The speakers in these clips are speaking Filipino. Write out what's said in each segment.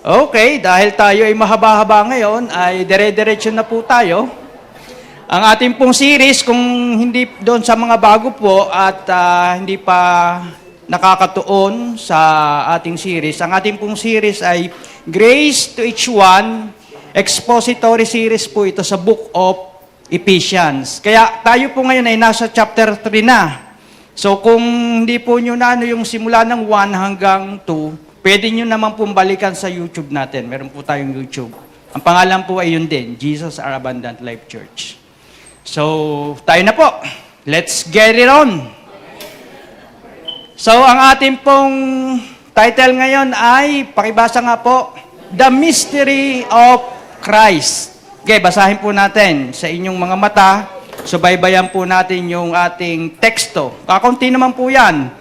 Okay, dahil tayo ay mahaba-haba ngayon, ay dire-diretso na po tayo. Ang ating pong series, kung hindi doon sa mga bago po at hindi pa nakakatuon sa ating series, ang ating pong series ay Grace to Each One, expository series po ito sa Book of Ephesians. Kaya tayo po ngayon ay nasa chapter 3 na. So kung hindi po nyo na yung simula ng 1 hanggang 2, pwede nyo naman pong balikan sa YouTube natin. Meron po tayong YouTube. Ang pangalan po ay yun din, Jesus Our Abundant Life Church. So, tayo na po. Let's get it on. So, ang ating pong title ngayon ay, pakibasa nga po, The Mystery of Christ. Okay, basahin po natin sa inyong mga mata. Subaybayan po natin yung ating teksto. Kakunti naman po yan.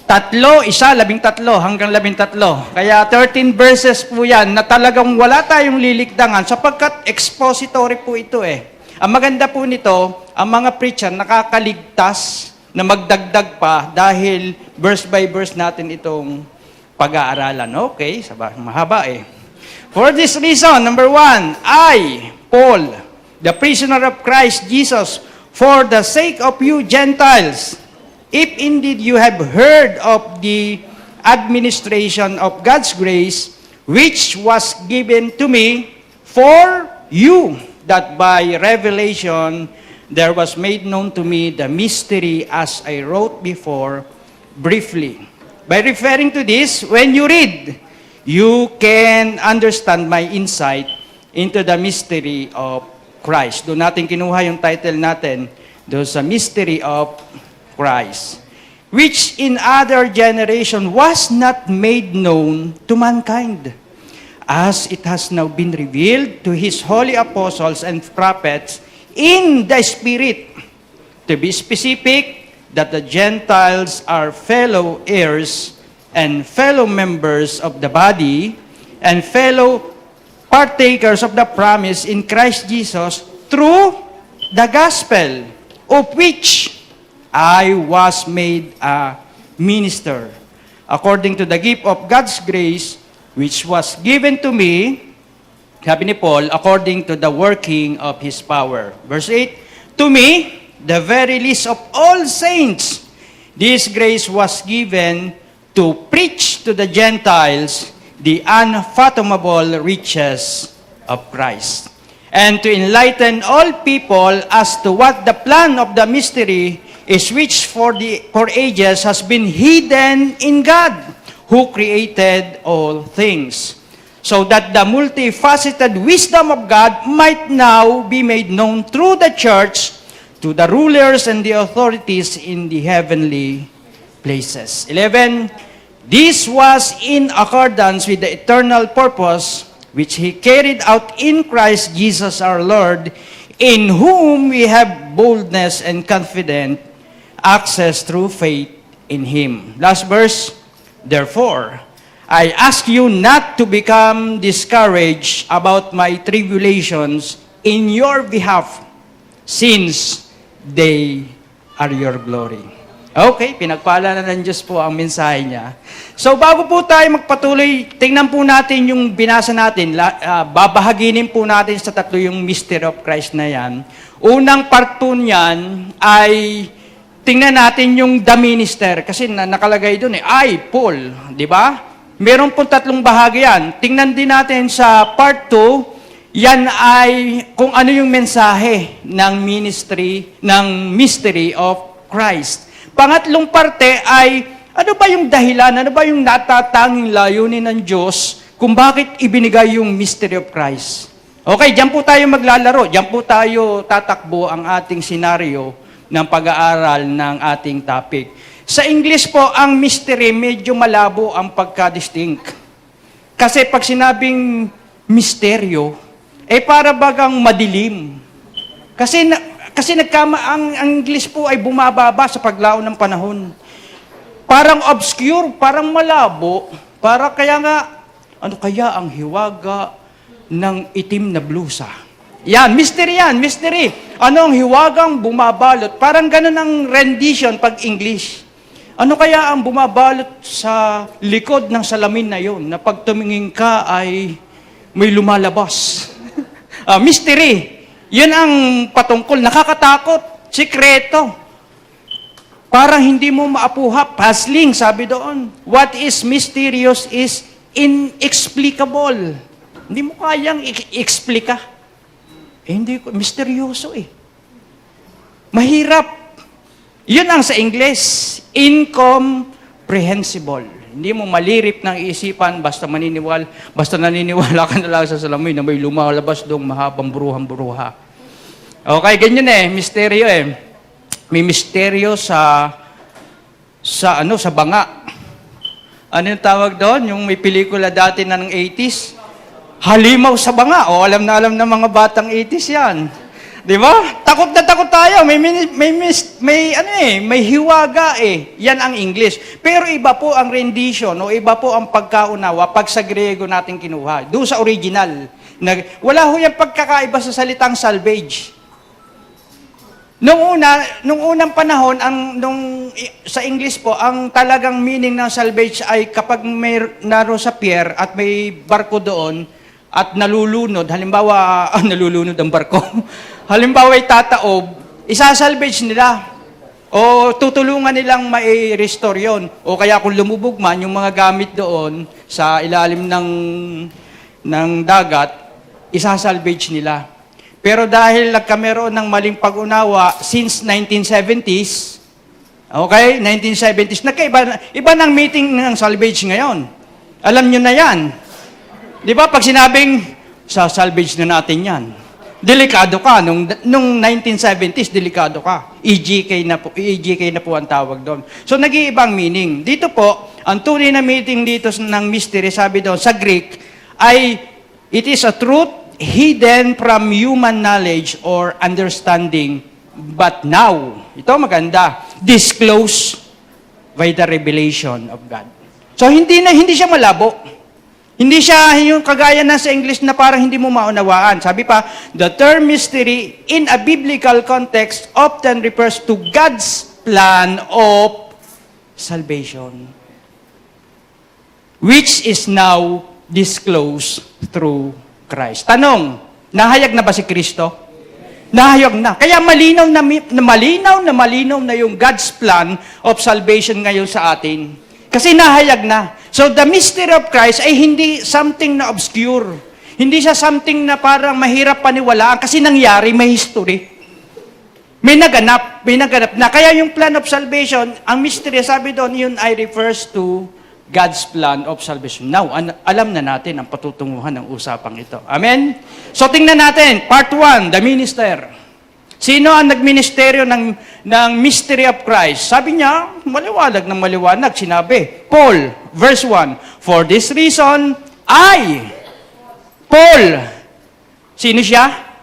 3, 1, 13 hanggang 13. Kaya 13 verses po yan na talagang wala tayong lilikdangan sapagkat expository po ito eh. Ang maganda po nito, ang mga preacher nakakaligtas na magdagdag pa dahil verse by verse natin itong pag-aaralan. Okay, mahaba eh. For this reason, number 1, I, Paul, the prisoner of Christ Jesus, for the sake of you Gentiles, if indeed you have heard of the administration of God's grace, which was given to me for you, that by revelation there was made known to me the mystery as I wrote before briefly. By referring to this, when you read, you can understand my insight into the mystery of Christ. Doon natin kinuha yung title natin, doon sa mystery of Christ, which in other generation was not made known to mankind, as it has now been revealed to his holy apostles and prophets in the Spirit. To be specific, that the Gentiles are fellow heirs and fellow members of the body and fellow partakers of the promise in Christ Jesus through the gospel, of which I was made a minister, according to the gift of God's grace, which was given to me, sabi ni Paul, according to the working of His power. Verse 8, to me, the very least of all saints, this grace was given to preach to the Gentiles the unfathomable riches of Christ, and to enlighten all people as to what the plan of the mystery is, which for ages has been hidden in God, who created all things, so that the multifaceted wisdom of God might now be made known through the church to the rulers and the authorities in the heavenly places. 11, this was in accordance with the eternal purpose which He carried out in Christ Jesus our Lord, in whom we have boldness and confident access through faith in Him. Last verse, therefore, I ask you not to become discouraged about my tribulations in your behalf, since they are your glory. Okay, pinagpala na ng Diyos po ang mensahe niya. So bago po tayo magpatuloy, tingnan po natin yung binasa natin. Babahaginin po natin sa tatlo yung mystery of Christ na yan. Unang part po niyan ay tingnan natin yung the minister, kasi nakalagay doon I, Paul, di ba? Meron pong tatlong bahagi yan. Tingnan din natin sa part 2, yan ay kung ano yung mensahe ng mystery of Christ. Pangatlong parte ay ano ba yung dahilan, ano ba yung natatanging layunin ng Diyos kung bakit ibinigay yung mystery of Christ. Okay, diyan po tayo maglalaro, diyan po tayo tatakbo ang ating senaryo ng pag-aaral ng ating topic. Sa English po, ang mystery, medyo malabo ang pagka-distinct. Kasi pag sinabing misteryo, para bagang madilim. Kasi ang English po ay bumababa sa paglaon ng panahon. Parang obscure, parang malabo, para kaya nga, ano kaya ang hiwaga ng itim na blusa? Yan, mystery. Ano ang hiwagang bumabalot? Parang ganun ang rendition pag English. Ano kaya ang bumabalot sa likod ng salamin na yon na pag tumingin ka ay may lumalabas? Mystery. Yan ang patungkol. Nakakatakot. Sikreto. Parang hindi mo maapuha. Puzzling, sabi doon. What is mysterious is inexplicable. Hindi mo kayang i-explika. Hindi ko. Misteryoso eh. Mahirap. Yun ang sa Ingles, incomprehensible. Hindi mo malirip ng isipan basta naniniwala ka na lang sa salamin na may lumalabas doong mahabang buruhan-buruha. Okay, ganyan eh, misteryo eh. May misteryo sa banga. Ano yung tawag doon? Yung may pelikula dati na ng 80s? Halimaw sa banga. O, alam na mga batang 80s yan. Di ba? Takot na takot tayo. May hiwaga eh. Yan ang English. Pero iba po ang rendition o iba po ang pagkaunawa pag sa Griego natin kinuha. Doon sa original. Wala ho yung pagkakaiba sa salitang salvage. Nung unang panahon, sa English po, ang talagang meaning ng salvage ay kapag may naroon sa pier at may barko doon at nalulunod, halimbawa, nalulunod ang barko, halimbawa ay tataob, isasalvage nila. O tutulungan nilang mai-restore yun. O kaya kung lumubog man, yung mga gamit doon sa ilalim ng dagat, isasalvage nila. Pero dahil nagkameron ng maling pag-unawa since 1970s, okay, 1970s, iba ng meaning ng salvage ngayon. Alam nyo na yan. Di ba, pag sinabing, sa-salvage na natin yan, delikado ka. Nung 1970s, delikado ka. EGK na po ang tawag doon. So, nag-iibang meaning. Dito po, ang tunay na meaning dito ng mystery, sabi doon, sa Greek, ay, it is a truth hidden from human knowledge or understanding, but now, ito maganda, disclosed by the revelation of God. So, hindi siya malabo. Hindi siya yung kagaya na sa English na parang hindi mo maunawaan. Sabi pa, the term mystery in a biblical context often refers to God's plan of salvation, which is now disclosed through Christ. Tanong, nahayag na ba si Kristo? Nahayag na. Kaya malinaw na yung God's plan of salvation ngayon sa atin. Kasi nahayag na. So the mystery of Christ ay hindi something na obscure. Hindi siya something na parang mahirap paniwalaan kasi nangyari, may history. May naganap na. Kaya yung plan of salvation, ang mystery, sabi doon, yun ay refers to God's plan of salvation. Now, alam na natin ang patutunguhan ng usapang ito. Amen? So tingnan natin, part 1, the minister. Sino ang nagministeryo ng mystery of Christ? Sabi niya, maliwanag, sinabi. Paul, verse 1, for this reason, Paul, sino siya?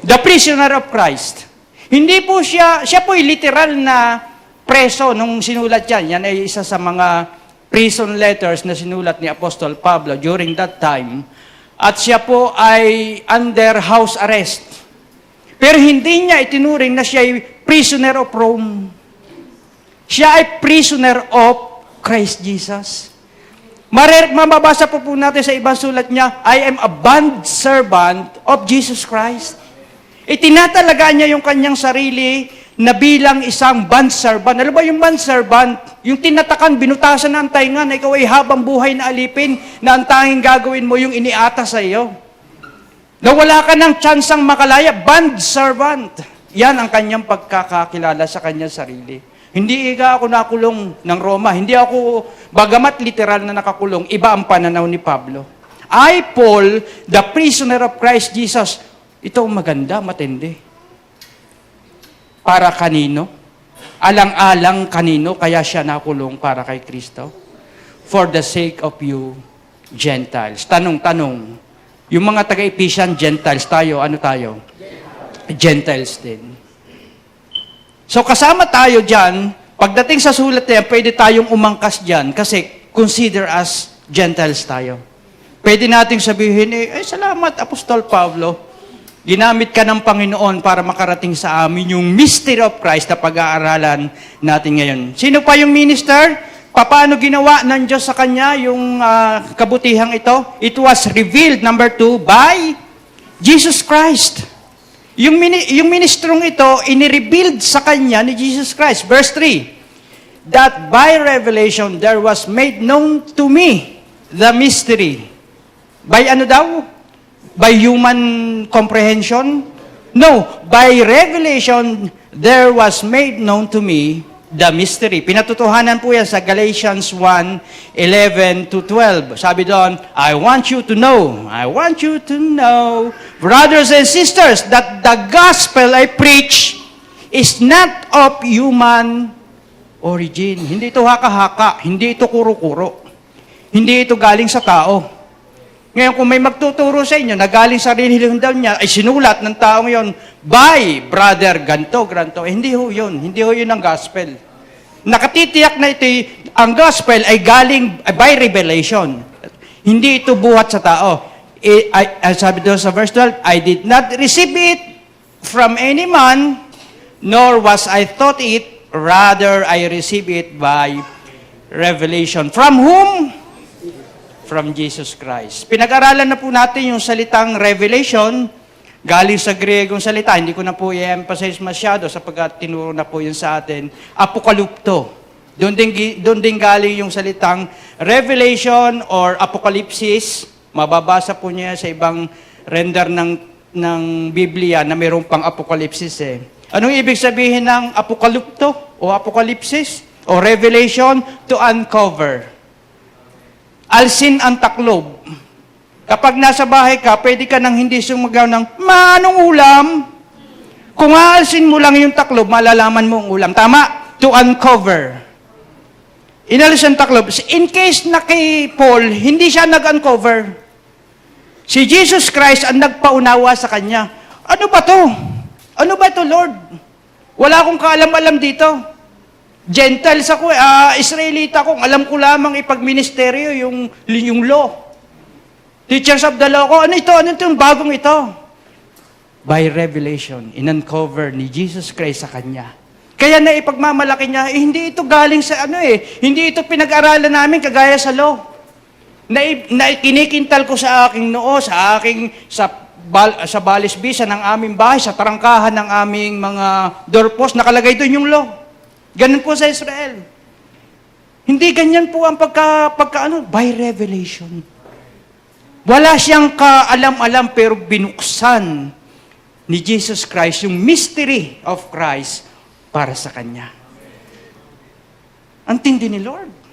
The prisoner of Christ. Hindi po siya po'y literal na preso nung sinulat yan. Yan ay isa sa mga prison letters na sinulat ni Apostol Pablo during that time. At siya po ay under house arrest. Pero hindi niya itinuring na siya ay prisoner of Rome. Siya ay prisoner of Christ Jesus. Mababasa po natin sa ibang sulat niya, I am a bond servant of Jesus Christ. Itinatalaga niya yung kanyang sarili na bilang isang bond servant. Ano ba yung bond servant? Yung tinatakan, binutasan na ang tainga na ikaw ay habang buhay na alipin na ang tanging gagawin mo yung iniata sa iyo. Na wala ka ng tsansang makalaya, bond servant. Yan ang kanyang pagkakakilala sa kanyang sarili. Hindi ako nakulong ng Roma. Hindi ako, bagamat literal na nakakulong, iba ang pananaw ni Pablo. I, Paul, the prisoner of Christ Jesus. Ito maganda, matindi. Para kanino? Alang-alang kanino, kaya siya nakulong para kay Kristo? For the sake of you, Gentiles. Tanong. Yung mga taga-Ephesian, Gentiles tayo. Ano tayo? Gentiles din. So kasama tayo dyan, pagdating sa sulat na yan, pwede tayong umangkas dyan kasi consider us Gentiles tayo. Pwede nating sabihin, salamat, Apostol Pablo. ginamit ka ng Panginoon para makarating sa amin yung mystery of Christ na pag-aaralan natin ngayon. Sino pa yung minister? Paano ginawa ng Diyos sa kanya yung kabutihang ito? It was revealed, number 2, by Jesus Christ. Yung ministrong ito, inirevealed sa kanya ni Jesus Christ. Verse 3, that by revelation there was made known to me the mystery. By ano daw? By human comprehension? No, by revelation there was made known to me the mystery. Pinatutuhanan po yan sa Galatians 1:11 to 12. Sabi doon, I want you to know, brothers and sisters, that the gospel I preach is not of human origin. Hindi ito haka-haka, hindi ito kuro-kuro. Hindi ito galing sa tao. Ngayon, kung may magtuturo sa inyo na galing sa relihiyon daw niya, ay sinulat ng taong yon by brother ganto. Hindi ho yun. Hindi ho yun ang gospel. Nakatitiyak na ito, ang gospel ay galing by revelation. Hindi ito buhat sa tao. Sabi doon sa verse 12, I did not receive it from any man, nor was I taught it. Rather, I receive it by revelation. From whom? From Jesus Christ. Pinag-aralan na po natin yung salitang revelation, galing sa Griegong salita. Hindi ko na po i-emphasize masyado sapagkat tinuro na po yun sa atin. Apokalupto. Doon din galing yung salitang revelation or apokalipsis. Mababasa po niya sa ibang render ng Biblia na mayroong pang apokalipsis eh. Anong ibig sabihin ng apokalupto o apokalipsis o revelation? To uncover. Alsin ang taklob. Kapag nasa bahay ka, pwede ka nang hindi sumagaw ng, anong ulam? Kung aalsin mo lang yung taklob, malalaman mo ang ulam. Tama? To uncover. Inalis ang taklob. In case na kay Paul, hindi siya nag-uncover. Si Jesus Christ ang nagpaunawa sa kanya. Ano ba to? Ano ba ito, Lord? Wala akong kaalam-alam dito. Gentiles ako, Israelita ako. Alam ko lamang ipagministeryo yung law. Teachers of the law ko. Ano ito? Ano itong bagong ito? By revelation, in-uncover ni Jesus Christ sa kanya. Kaya na ipagmamalaki niya, hindi ito galing sa hindi ito pinag-aralan namin kagaya sa law. Na kinikintal ko sa aking noo, sa balisbisa ng aming bahay, sa tarangkahan ng aming mga doorpost, nakalagay doon yung law. Ganun po sa Israel. Hindi ganyan po ang by revelation. Wala siyang kaalam-alam pero binuksan ni Jesus Christ yung mystery of Christ para sa kanya. Ang tindi ni Lord.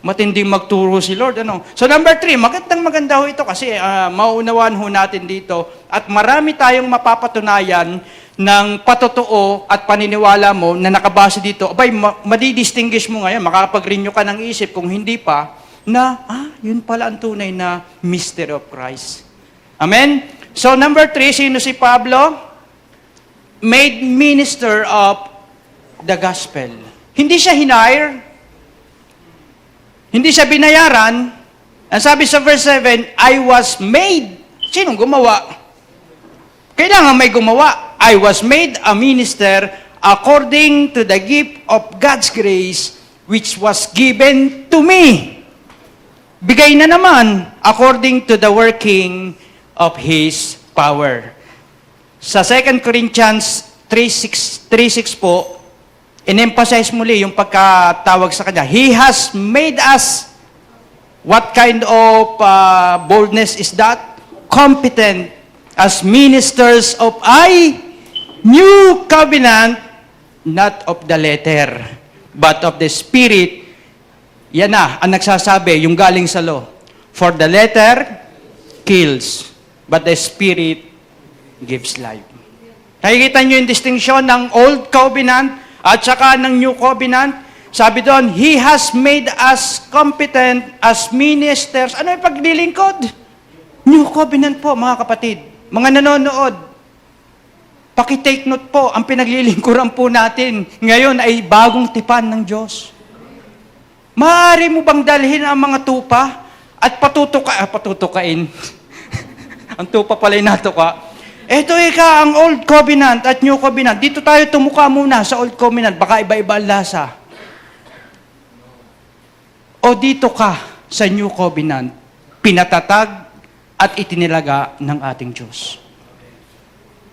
Matinding magturo si Lord. So number 3, maganda ho ito kasi mauunawaan ho natin dito at marami tayong mapapatunayan ng patotoo at paniniwala mo na nakabase dito. Madidistinguish mo ngayon, makakapag-renew ka ng isip kung hindi pa, na yun pala ang tunay na mystery of Christ. Amen? So number 3, sino si Pablo? Made minister of the gospel. Hindi siya hinire. Hindi siya binayaran. Ang sabi sa verse 7, I was made. Sinong gumawa? Kailangan may gumawa. I was made a minister according to the gift of God's grace which was given to me. Bigay na naman according to the working of His power. Sa 2 Corinthians 3:6 po, in-emphasize muli yung pagkatawag sa kanya. He has made us, what kind of boldness is that? Competent as ministers of a new covenant, not of the letter, but of the Spirit. Yan na, ang nagsasabi, yung galing sa law. For the letter kills, but the Spirit gives life. Nakikita nyo yung distinction ng Old Covenant at saka ng New Covenant. Sabi doon, He has made us competent as ministers. Ano yung paglilingkod? New Covenant po, mga kapatid. Mga nanonood, paki-take note po, ang pinaglilingkuran po natin ngayon ay bagong tipan ng Diyos. Maaari mo bang dalhin ang mga tupa at patutukain? Ang tupa pala yung natuka. Ito ang Old Covenant at New Covenant. Dito tayo tumuka muna sa Old Covenant. Baka iba-iba ang lasa. O dito ka sa New Covenant, pinatatag at itinilaga ng ating Diyos.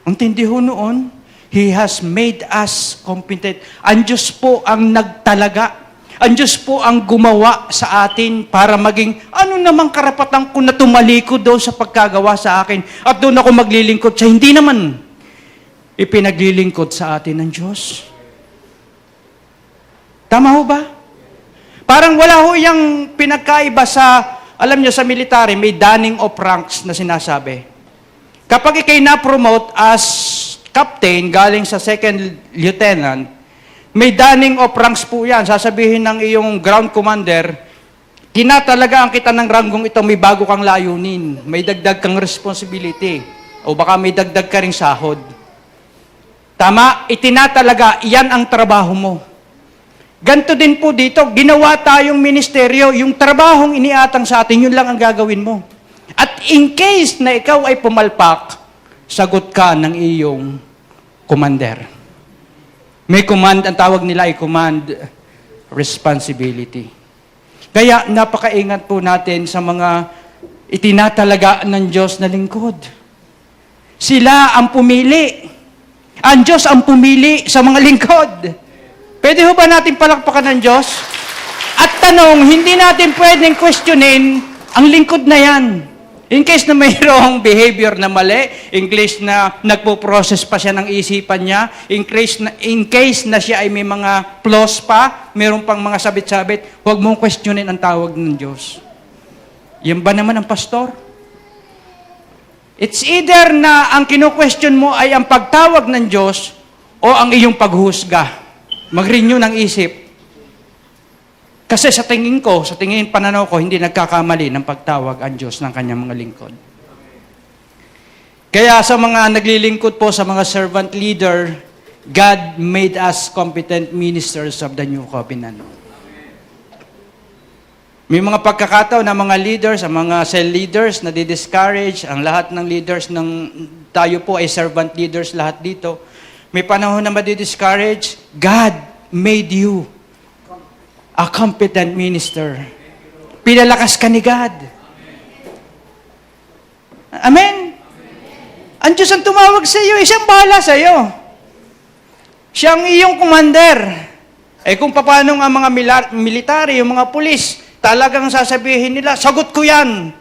Ang tindi ho noon, He has made us competent. Ang Diyos po ang nagtalaga. Ang Diyos po ang gumawa sa atin para maging ano namang karapatan ko na tumalikod doon sa pagkagawa sa akin at doon ako maglilingkod sa hindi naman ipinaglilingkod sa atin ng Diyos. Tama ho ba? Parang wala ho yung pinagkaiba sa, alam nyo sa military, may dunning of ranks na sinasabi. Kapag ikay na-promote as captain galing sa second lieutenant, may dunning of ranks po yan. Sasabihin ng iyong ground commander, tinatalagaan kita ng ranggong ito, may bago kang layunin, may dagdag kang responsibility, o baka may dagdag ka ring sahod. Tama? Itinatalaga, iyan ang trabaho mo. Ganto din po dito, ginawa tayong ministeryo, yung trabahong iniatang sa atin, yun lang ang gagawin mo. At in case na ikaw ay pumalpak, sagot ka ng iyong commander. May command, ang tawag nila ay command responsibility. Kaya napakaingat po natin sa mga itinatalaga ng Diyos na lingkod. Sila ang pumili. Ang Diyos ang pumili sa mga lingkod. Pwede ho ba natin palakpakan ng Diyos? At tanong, hindi natin pwedeng questionin ang lingkod na yan. In case na mayroong behavior na mali, in case na nagpo-process pa siya ng isipan niya, in case na siya ay may mga flaws pa, mayroong pang mga sabit-sabit, huwag mong questionin ang tawag ng Diyos. Yan ba naman ang pastor? It's either na ang kino-question mo ay ang pagtawag ng Diyos o ang iyong paghusga. Mag-renew ng isip. Kasi sa tingin pananaw ko, hindi nagkakamali ng pagtawag ang Diyos ng kanyang mga lingkod. Kaya sa mga naglilingkod po, sa mga servant leader, God made us competent ministers of the New Covenant. May mga pagkakataon na mga leaders, ang mga cell leaders na di-discourage, ang lahat ng leaders tayo po ay servant leaders lahat dito. May panahon na madi-discourage, God made you a competent minister. Pinalakas ka ni God. Amen? Ang Diyos ang tumawag sa iyo, siyang bahala sa iyo. Siyang iyong commander. Kung paano ang mga military, yung mga pulis, talagang sasabihin nila, sagot ko yan.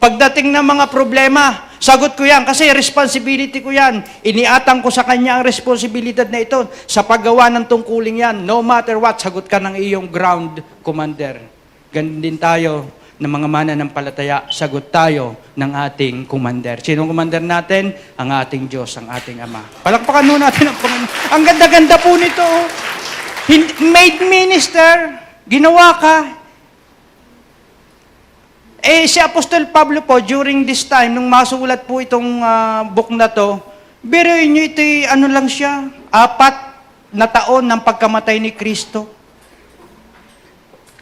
Pagdating ng mga problema, sagot ko yan kasi responsibility ko yan. Iniatang ko sa kanya ang responsibilidad na ito sa paggawa ng tungkuling yan. No matter what, sagot ka ng iyong ground commander. Ganun din tayo ng mga mananampalataya, sagot tayo ng ating commander. Sinong commander natin? Ang ating Diyos, ang ating Ama. Palakpakan nun natin ang Panginoon. Ang ganda-ganda po nito. Made minister, ginawa ka. Si Apostol Pablo po, during this time, nung masulat po itong book na to, biruin nyo ito'y ano lang siya, 4 na taon ng pagkamatay ni Kristo.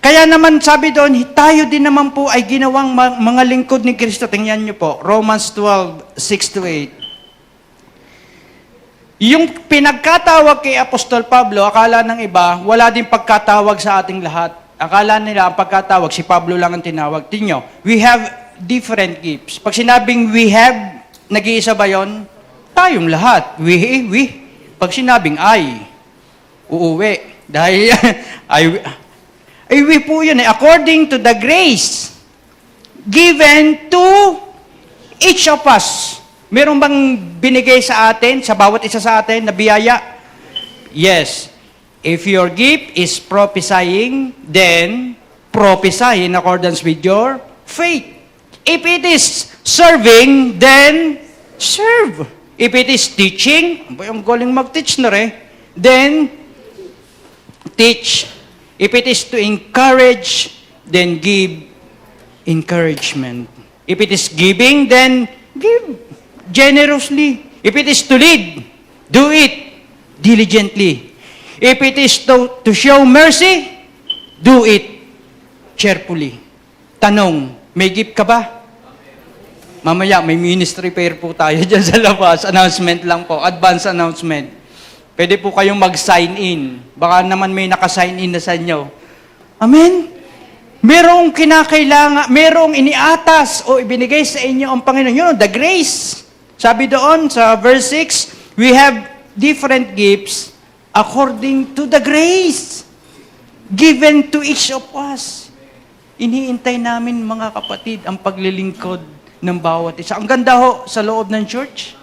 Kaya naman sabi doon, tayo din naman po ay ginawang mga lingkod ni Kristo. Tingnan nyo po, Romans 12:6-8. Yung pinagkatawag kay Apostol Pablo, akala ng iba, wala din pagkatawag sa ating lahat. Akala nila ang pagkatawag, si Pablo lang ang tinawag. Tingnan nyo, we have different gifts. Pag sinabing we have, nag-iisa ba yun? Tayong lahat. We. Pag sinabing I, uuwi. Dahil, we po yun. According to the grace given to each of us. Meron bang binigay sa atin, sa bawat isa sa atin, na biyaya? Yes. If your gift is prophesying, then prophesy in accordance with your faith. If it is serving, then serve. If it is teaching, ang galing mag-teach na rin, then teach. If it is to encourage, then give encouragement. If it is giving, then give generously. If it is to lead, do it diligently. If it is to show mercy, do it cheerfully. Tanong, may gift ka ba? Mamaya, may ministry prayer po tayo dyan sa labas. Announcement lang po. Advance announcement. Pwede po kayong mag-sign in. Baka naman may naka-sign in na sa inyo. Amen? Merong kinakailangan, merong iniatas o ibinigay sa inyo ang Panginoon. Yun, the grace. Sabi doon sa verse 6, we have different gifts according to the grace given to each of us. Iniintay namin, mga kapatid, ang paglilingkod ng bawat isa. Ang ganda ho sa loob ng church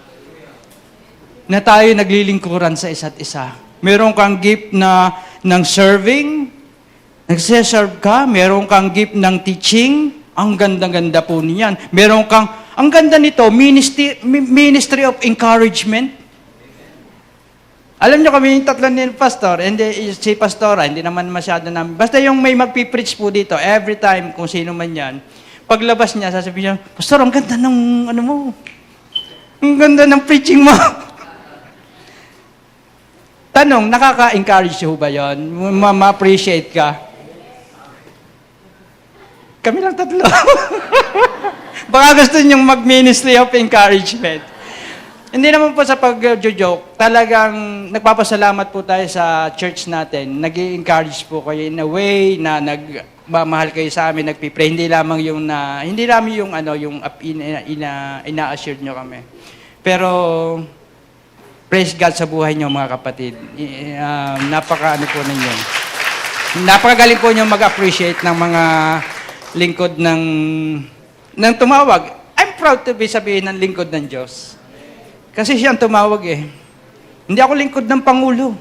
na tayo naglilingkuran sa isa't isa. Meron kang gift ng serving, nagsiserve ka. Meron kang gift ng teaching. Ang ganda-ganda po niyan. Meron kang, ang ganda nito, ministry of encouragement. Alam nyo kami yung tatlo ni Pastor, and si Pastora, hindi naman masyado namin. Basta yung may magpipreach po dito, every time, kung sino man yan, paglabas niya, sasabihin niya, Pastor, ang ganda ng, ano mo, ang ganda ng preaching mo. Tanong, nakaka-encourage ho ba yun? Ma-appreciate ka? Kami lang tatlo. Baka gusto niyong mag-ministry of encouragement. Hindi naman po sa pag-joke, talagang nagpapasalamat po tayo sa church natin. Nag-i-encourage po kayo in a way na nagmamahal kayo sa amin, nagpipray. Hindi lamang yung ina-assure nyo kami. Pero praise God sa buhay nyo, mga kapatid. Napaka-ano po ninyo. Napakagaling po nyo mag-appreciate ng mga lingkod ng tumawag. I'm proud to be sabihin ng lingkod ng Diyos. Kasi siya ang tumawag eh. Hindi ako lingkod ng Pangulo.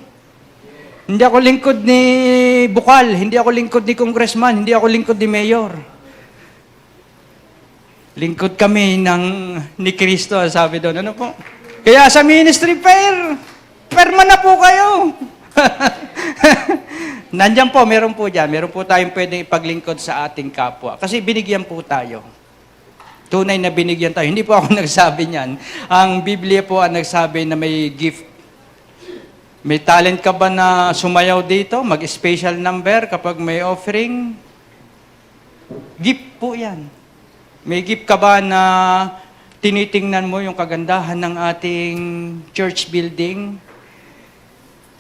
Hindi ako lingkod ni Bukal. Hindi ako lingkod ni Congressman. Hindi ako lingkod ni Mayor. Lingkod kami ni Kristo, sabi doon. Ano po? Kaya sa ministry prayer, perma na po kayo. Nandiyan po, meron po dyan. Meron po tayong pwedeng ipaglingkod sa ating kapwa. Kasi binigyan po tayo. Tunay na binigyan tayo. Hindi po ako nagsabi niyan. Ang Biblia po ang nagsabi na may gift. May talent ka ba na sumayaw dito? Mag-special number kapag may offering? Gift po yan. May gift ka ba na tinitingnan mo yung kagandahan ng ating church building?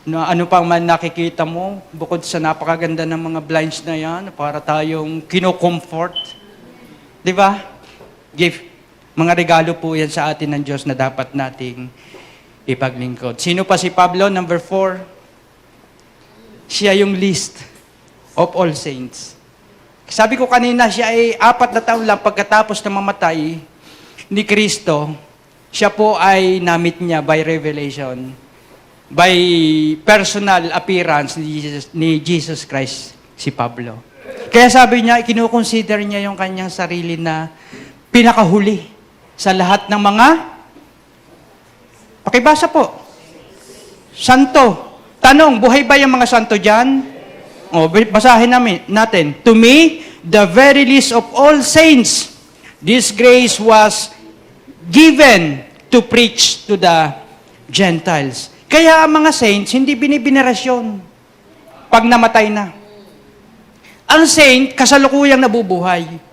Na ano pang man nakikita mo, bukod sa napakaganda ng mga blinds na yan, para tayong kino-comfort. Di ba? Gift. Mga regalo po yan sa atin ng Diyos na dapat nating ipaglingkod. Sino pa si Pablo? Number 4. Siya yung least of all saints. Sabi ko kanina, siya ay 4 na taon lang pagkatapos na mamatay ni Kristo. Siya po ay namit niya by revelation, by personal appearance ni Jesus Christ, si Pablo. Kaya sabi niya, kinukonsider niya yung kanyang sarili na pinakahuli sa lahat ng mga, pakibasa po, santo. Tanong, buhay ba yung mga santo dyan? O, basahin natin. To me, the very least of all saints, this grace was given to preach to the Gentiles. Kaya ang mga saints, hindi binibinerasyon pag namatay na. Ang saint, kasalukuyang nabubuhay.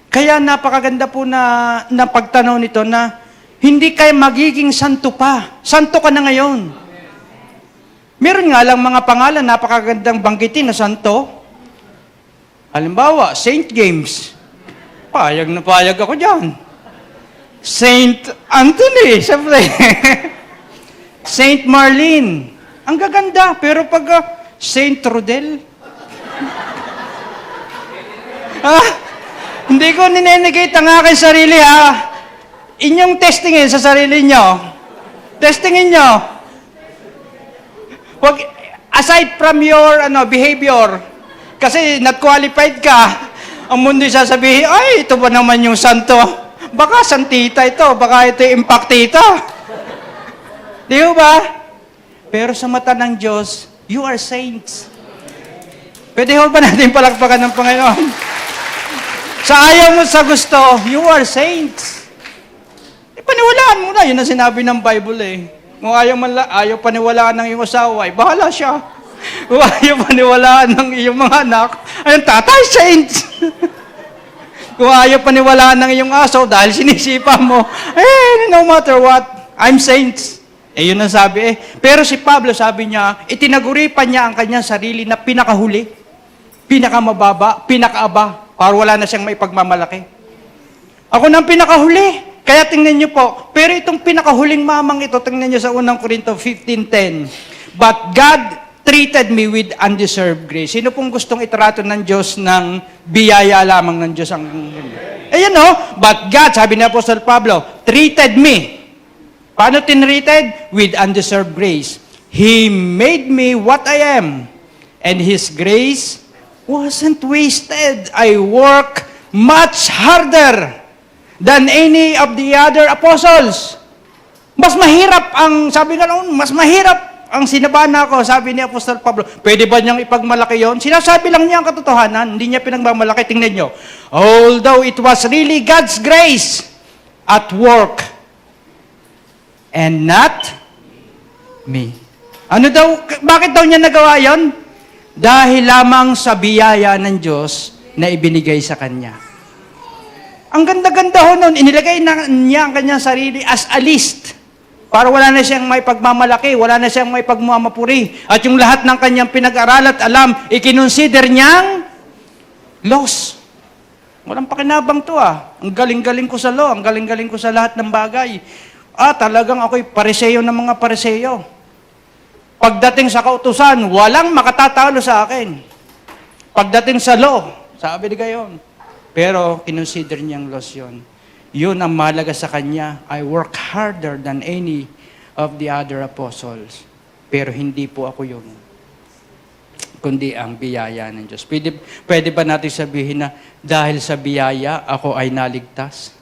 Kaya napakaganda po na pagtanaw nito na hindi kayo magiging santo pa. Santo ka na ngayon. Meron nga lang mga pangalan, napakagandang banggitin na santo. Halimbawa, Saint James. Payag na payag ako dyan. Saint Anthony, siyempre. Saint Marlene. Ang gaganda, pero pag Saint Rodel. Hindi ko ninenegate ang aking sarili, ha? Inyong testingin sa sarili nyo. Testingin nyo. Aside from your behavior, kasi not qualified ka, ang mundo sasabihin, ay, ito ba naman yung santo? Baka santita ito, baka ito yung impactita. Di ba? Pero sa mata ng Diyos, you are saints. Pwede ba natin palakpakan ng Panginoon? Sa ayaw mo sa gusto, you are saints. Paniwalaan mo na. Yun ang sinabi ng Bible eh. Kung ayaw paniwalaan ng iyong asawa, bahala siya. Kung ayaw paniwalaan ng iyong mga anak, ayun, tatay, saints. Kung ayaw paniwalaan ng iyong aso dahil sinisipa mo, no matter what, I'm saints. Yun ang sabi Pero si Pablo, sabi niya, itinaguri pa niya ang kanyang sarili na pinakahuli, pinakamababa, pinakaaba, para wala na siyang maipagmamalaki. Ako nang pinakahuli. Kaya tingnan niyo po, pero itong pinakahuling mamang ito, tingnan niyo sa 1 Corinto 15:10. But God treated me with undeserved grace. Sino pong gustong itrato ng Diyos ng biyaya lamang ng Diyos? Ayan but God, sabi ni Apostol Pablo, treated me. Paano tinreated? With undeserved grace. He made me what I am. And His grace wasn't wasted. I work much harder than any of the other apostles. Mas mahirap ang, sabi nga noon, mas mahirap ang sinabana ko, sabi ni Apostol Pablo. Pwede ba niyang ipagmalaki yon? Sinasabi lang niya ang katotohanan, hindi niya pinagmamalaki. Tingnan niyo. Although it was really God's grace at work, and not me. Bakit daw niya nagawa yon? Dahil lamang sa biyaya ng Diyos na ibinigay sa Kanya. Ang ganda-ganda nun, inilagay niya ang kanyang sarili as a list. Para wala na siyang may pagmamalaki, wala na siyang may pagmamapuri. At yung lahat ng kanyang pinag-aral at alam, ikinonsider niyang loss. Walang pakinabang to Ang galing-galing ko sa law, ang galing-galing ko sa lahat ng bagay. Talagang ako'y pariseyo ng mga pariseyo. Pagdating sa kautusan, walang makatatalo sa akin. Pagdating sa law, sabi ni gayon. Pero kinonsider niyang loss yun. Yun ang mahalaga sa kanya. I work harder than any of the other apostles. Pero hindi po ako yun. Kundi ang biyaya ng Diyos. Pwede ba natin sabihin na dahil sa biyaya, ako ay naligtas?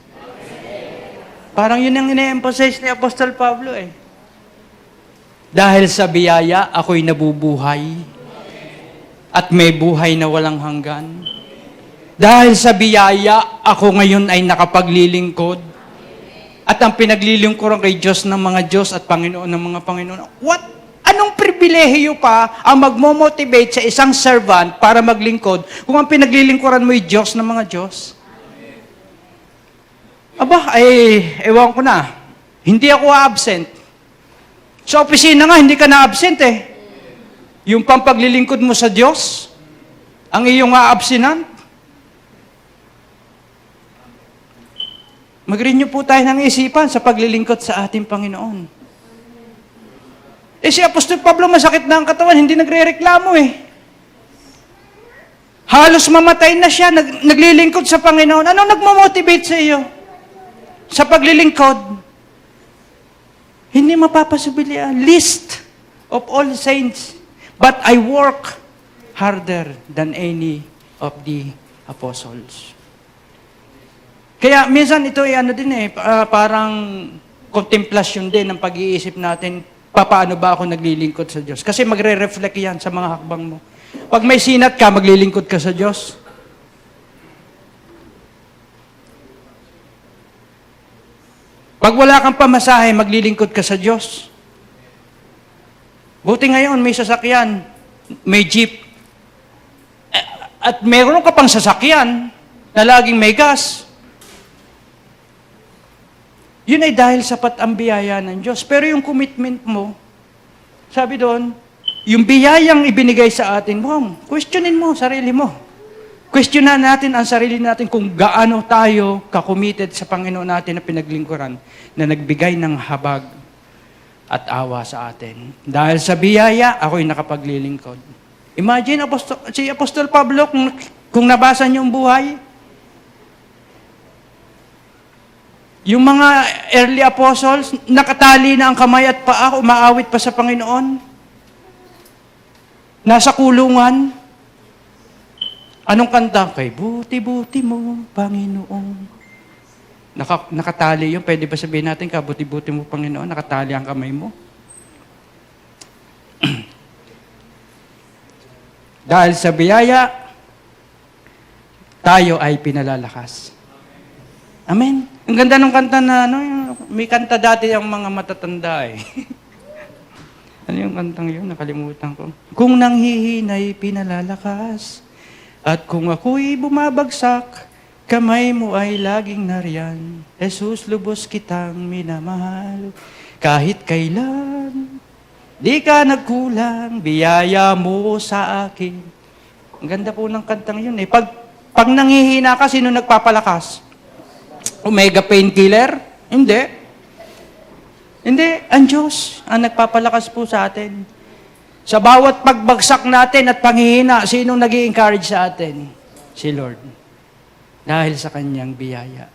Parang yun ang ine-emphasize ni Apostol Pablo Dahil sa biyaya, ako'y nabubuhay. At may buhay na walang hanggan. Dahil sa biyaya, ako ngayon ay nakapaglilingkod. At ang pinaglilingkuran kay Diyos ng mga Diyos at Panginoon ng mga Panginoon. Anong pribilehiyo pa ang magmomotivate sa isang servant para maglingkod kung ang pinaglilingkuran mo ay Diyos ng mga Diyos? Ewan ko na. Hindi ako absent. Sa opisina nga, hindi ka na absent Yung pampaglilingkod mo sa Diyos, ang iyong aabsinan. Mag-renew po tayo ng isipan sa paglilingkod sa ating Panginoon. Si Apostol Pablo, masakit na ang katawan, hindi nagre-reklamo Halos mamatay na siya, naglilingkod sa Panginoon. Anong nagmamotivate sa iyo? Sa paglilingkod? Hindi mapapasubili list of all saints. But I work harder than any of the apostles. Kaya minsan ito parang kontemplasyon din ng pag-iisip natin, paano ba ako naglilingkod sa Diyos? Kasi magre-reflect yan sa mga hakbang mo. Pag may sinat ka, maglilingkod ka sa Diyos. Pag wala kang pamasahe, maglilingkod ka sa Diyos. Buti ngayon, may sasakyan, may jeep, at meron ka pang sasakyan na laging may gas. Yun ay dahil sapat ang biyaya ng Diyos. Pero yung commitment mo, sabi doon, yung biyayang ibinigay sa atin, questionin mo sarili mo. Questionan natin ang sarili natin kung gaano tayo ka-committed sa Panginoon natin na pinaglingkuran, na nagbigay ng habag at awa sa atin. Dahil sa biyaya, ako'y nakapaglilingkod. Imagine, si Apostol Pablo, kung nabasa niyo ang buhay, yung mga early apostles, nakatali na ang kamay at paa, umaawit pa sa Panginoon. Nasa kulungan. Anong kanta? Kay buti-buti mo, Panginoon. Nakatali yun. Pwede ba sabihin natin, kabuti-buti mo, Panginoon, nakatali ang kamay mo? Dahil sa biyaya, tayo ay pinalalakas. Amen. Ang ganda ng kanta na, may kanta dati ang mga matatanda Ano yung kantang yun? Nakalimutan ko. Kung nanghihinay, pinalalakas. At kung ako'y bumabagsak, Kamay mo ay laging nariyan, Jesus, lubos kitang minamahal. Kahit kailan, di ka nagkulang, biyaya mo sa akin. Ang ganda po ng kantang yun eh. Pag nanghihina ka, sino nagpapalakas? Omega painkiller? Hindi. Hindi, ang Diyos ang nagpapalakas po sa atin. Sa bawat pagbagsak natin at panghihina, sino nag-i-encourage sa atin? Si Lord. Dahil sa kanyang biyaya.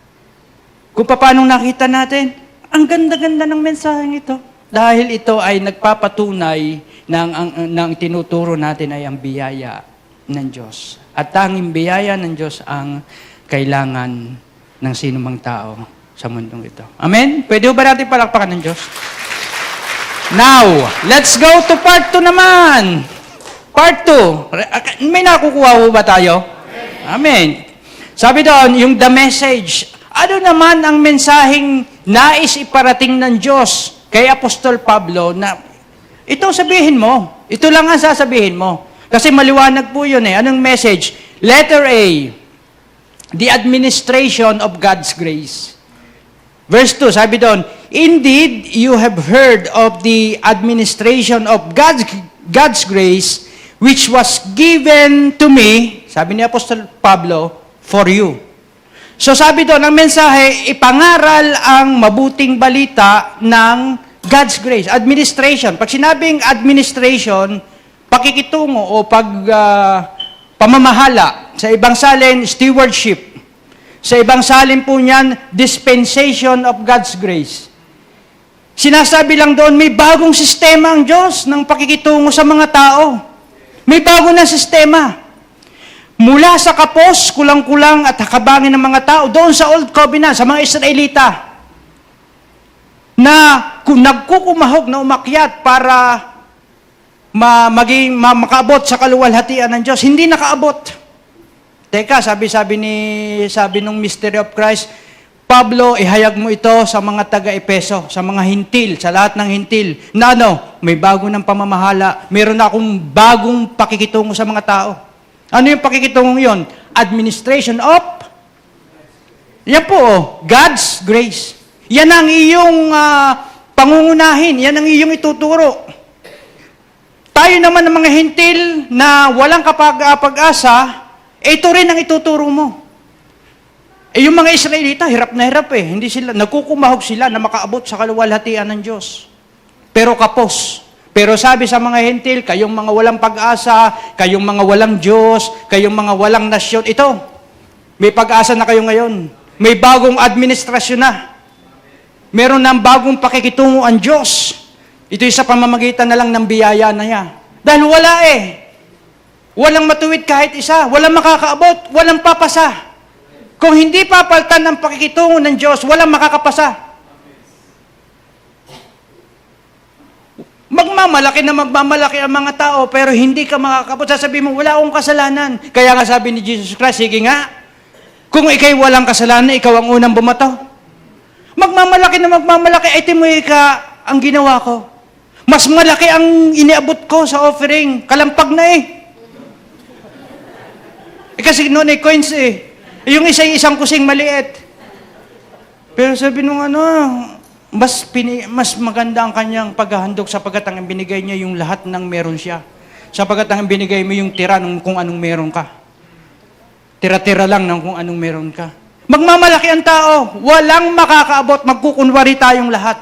Kung paano nakita natin, ang ganda-ganda ng mensaheng ito. Dahil ito ay nagpapatunay ng tinuturo natin ay ang biyaya ng Diyos. At tanging biyaya ng Diyos ang kailangan ng sinumang tao sa mundong ito. Amen? Pwede ba natin palakpakan ng Diyos? Now, let's go to part 2 naman. Part 2. May nakukuha ba tayo? Amen. Sabi doon, yung the message. Ano naman ang mensaheng nais iparating ng Diyos kay Apostol Pablo na ito sabihin mo. Ito lang ang sasabihin mo. Kasi maliwanag po yun eh. Anong message? Letter A, the administration of God's grace. Verse 2, sabi doon, indeed, you have heard of the administration of God's grace, which was given to me, sabi ni Apostol Pablo, for you. So sabi doon, ang mensahe, ipangaral ang mabuting balita ng God's grace. Administration. Pag sinabing administration, pakikitungo o pamamahala. Sa ibang salin, stewardship. Sa ibang salin po niyan, dispensation of God's grace. Sinasabi lang doon, may bagong sistema ang Diyos ng pakikitungo sa mga tao. May bago na sistema. Mula sa kapos, kulang-kulang at hakabangin ng mga tao, doon sa Old Covenant, sa mga Israelita, na kung nagkukumahog na umakyat para makaabot sa kaluwalhatian ng Diyos, hindi nakaabot. Teka, sabi nung Mystery of Christ, Pablo, ihayag mo ito sa mga taga-Epeso, sa mga hintil, sa lahat ng hintil, na may bago ng pamamahala, meron na akong bagong pakikitungo sa mga tao. Ano yung pakikitungong yon? Administration of, yan po, God's grace. Yan ang iyong pangungunahin, yan ang iyong ituturo. Tayo naman ng mga hintil na walang pag-asa, ito rin ang ituturo mo. Yung mga Israelita, hirap na hirap eh. Hindi sila, nagkukumahog sila na makaabot sa kaluwalhatian ng Diyos. Pero kapos. Pero sabi sa mga hentil, kayong mga walang pag-asa, kayong mga walang Diyos, kayong mga walang nasyon, ito, may pag-asa na kayo ngayon. May bagong administrasyon na. Meron ng bagong pakikitungo ang Diyos. Ito'y sa pamamagitan na lang ng biyaya na niya. Dahil wala eh. Walang matuwid kahit isa. Walang makakaabot. Walang papasa. Kung hindi papaltan ng pakikitungo ng Diyos, walang makakapasa. Magmamalaki ang mga tao, pero hindi ka makakabot. Sasabihin mo, wala akong kasalanan. Kaya nga sabi ni Jesus Christ, sige nga, kung ikay walang kasalanan, ikaw ang unang bumato. Magmamalaki, ay timoy ka ang ginawa ko. Mas malaki ang iniabot ko sa offering. Kalampag na eh. Kasi noon coins eh. Yung isang kusing maliit. Pero sabi nung mas maganda ang kanyang paghahandog sapagkat ang binigay niya yung lahat ng meron siya. Sapagkat ang binigay mo yung tira ng kung anong meron ka. Tira-tira lang ng kung anong meron ka. Magmamalaki ang tao. Walang makakaabot. Magkukunwari tayong lahat.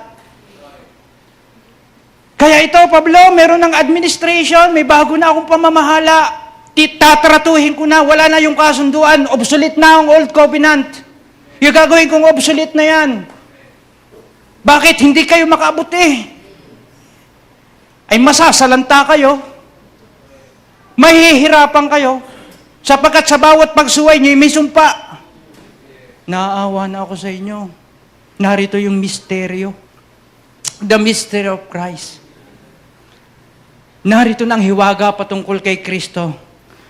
Kaya ito, Pablo, meron ng administration, may bago na akong pamamahala. Tatratuhin ko na, wala na yung kasunduan. Obsolete na ang Old Covenant. Yung gagawin kong obsolete na yan. Bakit hindi kayo makaabot eh? Ay masasalanta kayo. Mahihirapan kayo. Sapagkat sa bawat pagsuway niyo, may sumpa. Naaawa na ako sa inyo. Narito yung misteryo. The mystery of Christ. Narito ng hiwaga patungkol kay Kristo.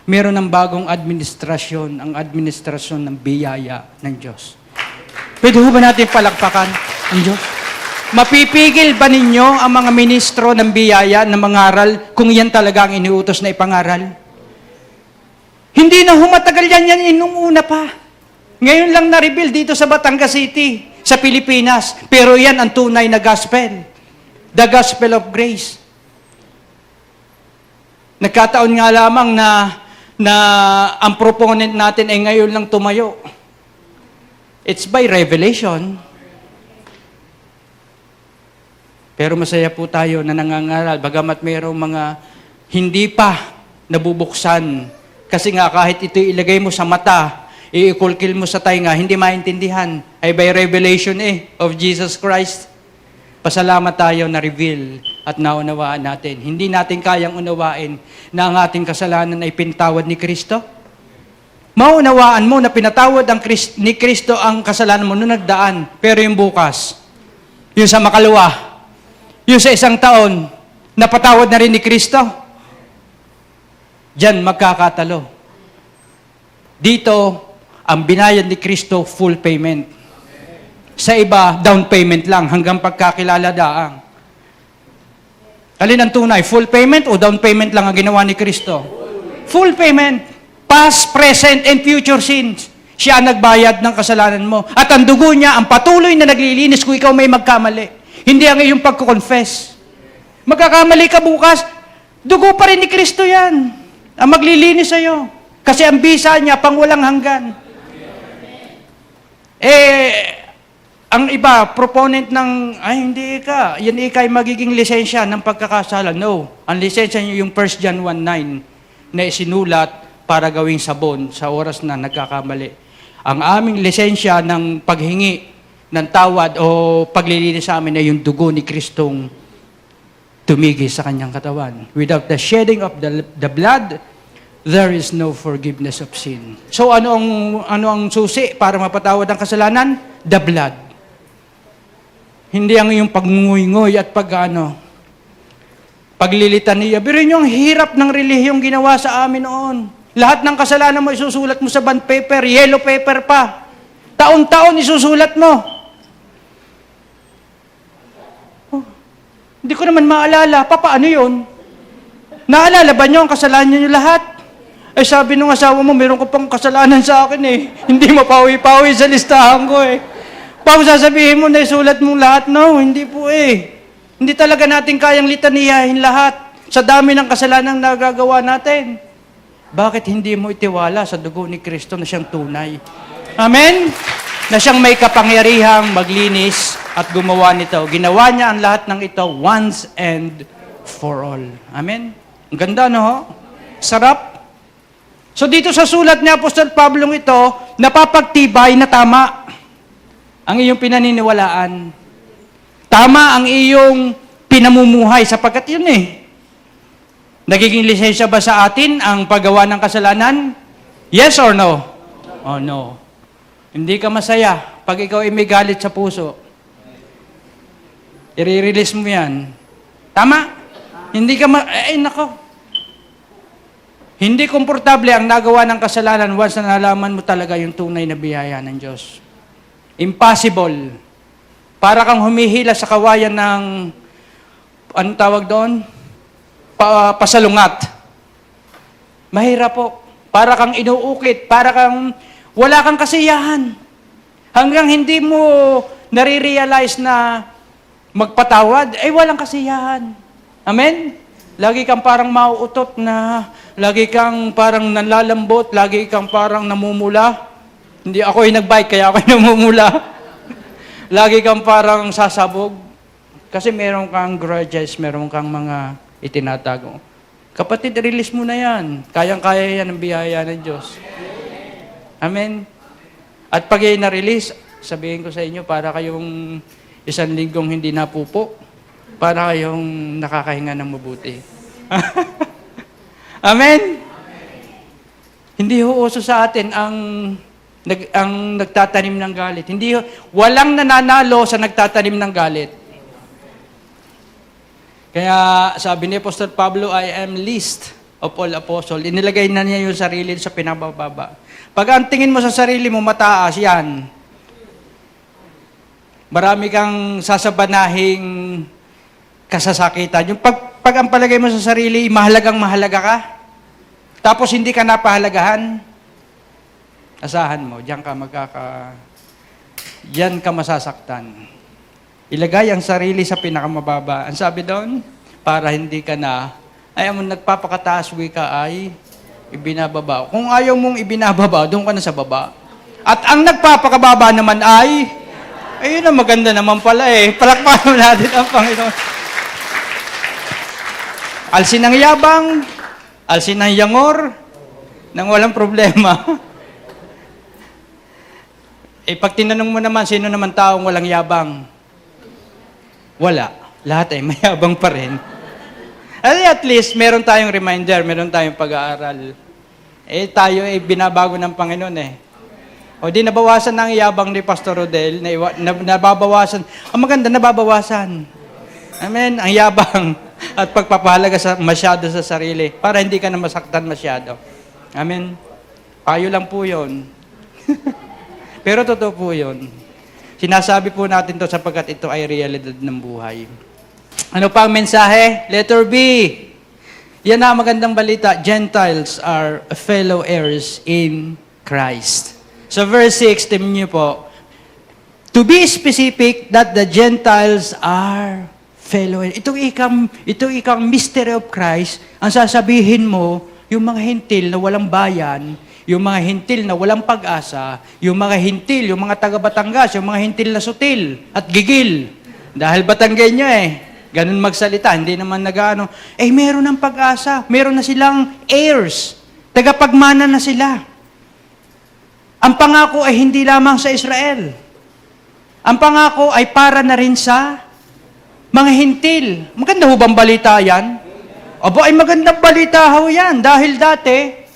Meron ng bagong administrasyon, ang administrasyon ng biyaya ng Diyos. Pwede ba natin palakpakan ang Diyos? Mapipigil ba ninyo ang mga ministro ng biyaya na mangaral kung yan talaga ang iniutos na ipangaral? Hindi na humatagal yan inung una pa. Ngayon lang na-reveal dito sa Batangas City, sa Pilipinas. Pero yan ang tunay na gospel. The gospel of grace. Nagkataon nga lamang na ang proponent natin ay ngayon lang tumayo. It's by revelation. Pero masaya po tayo na nangangaral, bagamat mayroong mga hindi pa nabubuksan. Kasi nga kahit ito ilagay mo sa mata, iikulkil mo sa tainga, hindi maintindihan. Ay by revelation of Jesus Christ. Pasalamat tayo na reveal at naunawaan natin. Hindi natin kayang unawain na ang ating kasalanan ay pinatawad ni Kristo. Maunawaan mo na pinatawad ni Kristo ang kasalanan mo noong nagdaan. Pero yung bukas, yung sa makalawa, yung sa isang taon, napatawad na rin ni Kristo. Diyan magkakatalo. Dito, ang binayad ni Kristo, full payment. Sa iba, down payment lang hanggang pagkakilala daang. Alin ang tunay? Full payment o down payment lang ang ginawa ni Kristo? Full payment. Past, present, and future sins. Siya ang nagbayad ng kasalanan mo. At ang dugo niya, ang patuloy na naglilinis kung ikaw may magkamali. Hindi ang iyong pagkukonfess. Magkakamali ka bukas, dugo pa rin ni Kristo yan. Ang maglilinis sa'yo. Kasi ang bisa niya, pang walang hanggan. Ang iba, proponent ng, hindi ka, yan ikay magiging lisensya ng pagkakasala. No. Ang lisensya niyo yung 1 John 1:9 na isinulat para gawing sabon sa oras na nagkakamali. Ang aming lisensya ng paghingi ng tawad o paglilinis sa amin ay yung dugo ni Kristong tumigil sa kanyang katawan. Without the shedding of the blood, there is no forgiveness of sin. So ano ang susi para mapatawad ang kasalanan? The blood. Hindi ang yung pagnguy-nguy at paglilitan niya. Pero yun yung hirap ng relihiyong ginawa sa amin noon. Lahat ng kasalanan mo isusulat mo sa bond paper, yellow paper pa. Taon-taon isusulat mo. Hindi ko naman maalala. Paano yun? Naalala ba niyo ang kasalanan niyo lahat? Ay sabi nung asawa mo, meron ko pang kasalanan sa akin Hindi mapawi-pawi sa listahan ko Pao sasabihin mo na isulat mong lahat? No, hindi po Hindi talaga natin kayang litaniyahin lahat sa dami ng kasalanan na nagagawa natin. Bakit hindi mo itiwala sa dugo ni Kristo na siyang tunay? Amen? Na siyang may kapangyarihang maglinis at gumawa nito. Ginawa niya ang lahat ng ito once and for all. Amen? Ang ganda, no? Sarap. So dito sa sulat ni Apostol Pablo ito, napapagtibay na tama ang iyong pinaniniwalaan. Tama ang iyong pinamumuhay sapagkat yun Nagiging lisensya ba sa atin ang paggawa ng kasalanan? Yes or no? Oh, no. Hindi ka masaya pag ikaw ay may galit sa puso. I-release mo yan. Tama? Hindi ka nako. Hindi komportable ang nagawa ng kasalanan once na nalaman mo talaga yung tunay na biyaya ng Diyos. Impossible. Para kang humihila sa kawayan ng, anong tawag doon? Pasalungat. Mahirap po. Para kang inuukit, para kang wala kang kasiyahan. Hanggang hindi mo nare-realize na magpatawad, walang kasiyahan. Amen? Lagi kang parang mauutot na, lagi kang parang nalalambot, lagi kang parang namumula. Hindi ako nag-bike, kaya ako namumula. Lagi kang parang sasabog. Kasi meron kang grudges, meron kang mga itinatago. Kapatid, release mo na yan. Kayang-kaya yan ang biyaya ng Diyos. Amen? At pag na-release, sabihin ko sa inyo, para kayong 1 linggong hindi napupo, para kayong nakakahinga ng mabuti. Amen? Hindi uso sa atin ang nagtatanim ng galit. Walang nananalo sa nagtatanim ng galit. Kaya sabi ni Apostol Pablo, I am least of all apostles. Inilagay na niya yung sarili sa pinabababa. Pag ang tingin mo sa sarili mo, mataas, yan. Marami kang sasabanahing kasasakitan. Yung pag ang palagay mo sa sarili, mahalagang mahalaga ka, tapos hindi ka napahalagahan, Asahan mo, diyan ka masasaktan. Ilagay ang sarili sa pinakamababa. Ang sabi doon, para hindi ka na, ay ang nagpapakataas wika ay ibinababa. Kung ayaw mong ibinababa, doon ka na sa baba. At ang nagpapakababa naman ay, ayun na maganda naman pala eh. Palakpakan natin ang Panginoon. Alsin ang yabang, alsin ang yangor, nang walang problema. Pag tinanong mo naman, sino naman taong walang yabang? Wala. Lahat ay mayabang pa rin. At least, meron tayong reminder, meron tayong pag-aaral. Tayo ay binabago ng Panginoon eh. O di nabawasan ng yabang ni Pastor Rodel, nababawasan. Ang maganda, nababawasan. Amen? Ang yabang at pagpapahalaga masyado sa sarili para hindi ka na masaktan masyado. Amen? Payo lang po yun. Pero totoo po yun. Sinasabi po natin to sapagkat ito ay realidad ng buhay. Ano pa ang mensahe? Letter B. Yan na magandang balita. Gentiles are fellow heirs in Christ. So verse 6, tingnan niyo po. To be specific that the Gentiles are fellow heirs. Itong ikang mystery of Christ, ang sasabihin mo, yung mga hintil na walang bayan, yung mga hintil na walang pag-asa, yung mga hintil, yung mga taga-Batangas, yung mga hintil na sutil at gigil. Dahil Batanggenyo ganun magsalita, hindi naman nag-ano. Meron ng pag-asa, meron na silang heirs, tagapagmana na sila. Ang pangako ay hindi lamang sa Israel. Ang pangako ay para na rin sa mga hintil. Maganda ho bang balita yan? Aba, ay magandang balita ho yan. Dahil dati,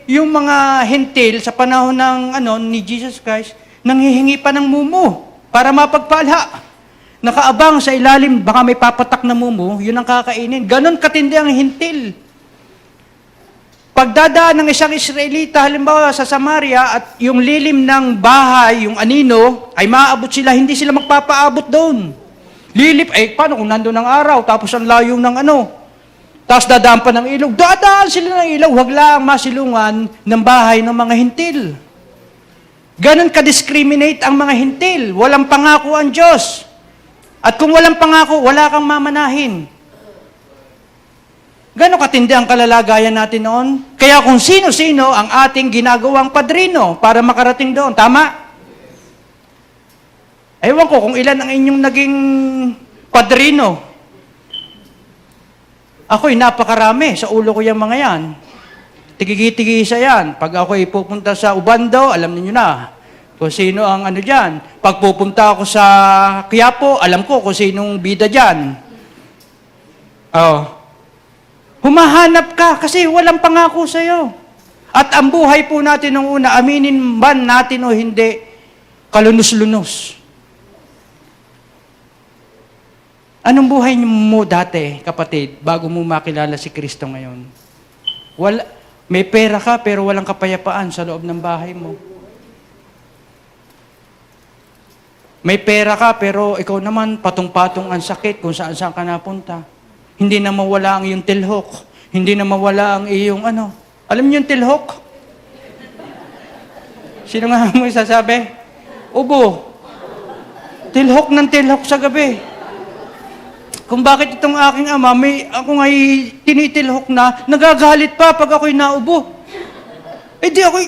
yung mga hintil sa panahon ni Jesus Christ, nanghihingi pa ng mumo para mapagpala. Nakaabang sa ilalim, baka may papatak na mumo, yun ang kakainin. Ganon katindi ang hintil. Pagdadaan ng isang Israelita, halimbawa sa Samaria, at yung lilim ng bahay, yung anino, ay maaabot sila, hindi sila magpapaabot doon. Lilip, paano kung nandun ang araw, tapos ang layo ng tapos dadaan pa ng ilog, dadaan sila ng ilaw, wag lang masilungan ng bahay ng mga hintil. Ganon ka-discriminate ang mga hintil. Walang pangako ang Diyos. At kung walang pangako, wala kang mamanahin. Ganon katindi ang kalalagayan natin noon. Kaya kung sino-sino ang ating ginagawang padrino para makarating doon. Tama? Ewan ko kung ilan ang inyong naging padrino. Ako'y napakarami. Sa ulo ko yung mga yan. Tigigi-tigisa yan. Pag ako'y pupunta sa Ubando, alam niyo na kung sino ang dyan. Pag pupunta ako sa Quiapo, alam ko kung sinong bida dyan. Humahanap ka kasi walang pangako sa'yo. At ang buhay po natin nung una, aminin man natin o hindi, kalunos-lunos. Anong buhay mo dati, kapatid, bago mo makilala si Kristo ngayon? May pera ka pero walang kapayapaan sa loob ng bahay mo. May pera ka pero ikaw naman patong-patong ang sakit kung saan-saan ka napunta. Hindi na mawala ang iyong tilhok. Hindi na mawala ang iyong Alam niyo yung tilhok? Sino nga mo isasabi? Ubo. Tilhok ng tilhok sa gabi. Kung bakit itong aking ama, ako nga'y tinitilhok na, nagagalit pa pag ako'y naubo. Di ako'y...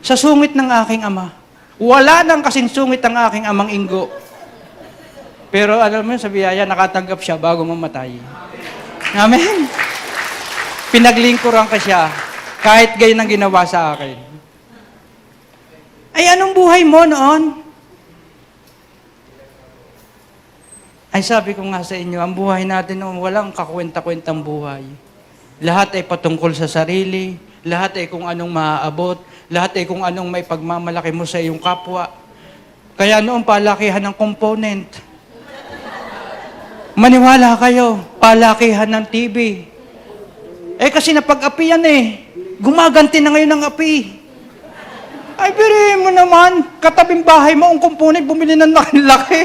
Sa sungit ng aking ama. Wala nang kasing sungit ang aking amang Ingo. Pero alam mo, sa biyaya, nakatanggap siya bago mamatay. Amen? Pinaglingkuran ka siya, kahit gayon ang ginawa sa akin. Ay, anong buhay mo noon? Ay, sabi ko nga sa inyo, ang buhay natin noon, walang kakwenta-kwentang buhay. Lahat ay patungkol sa sarili, lahat ay kung anong maaabot, lahat ay kung anong may pagmamalaki mo sa iyong kapwa. Kaya noon, palakihan ng component. Maniwala kayo, palakihan ng TV. Kasi napag-api yan Gumaganti na ngayon ng api. Ay, birihin mo naman, katabing bahay mo, ang component, bumili ng laki.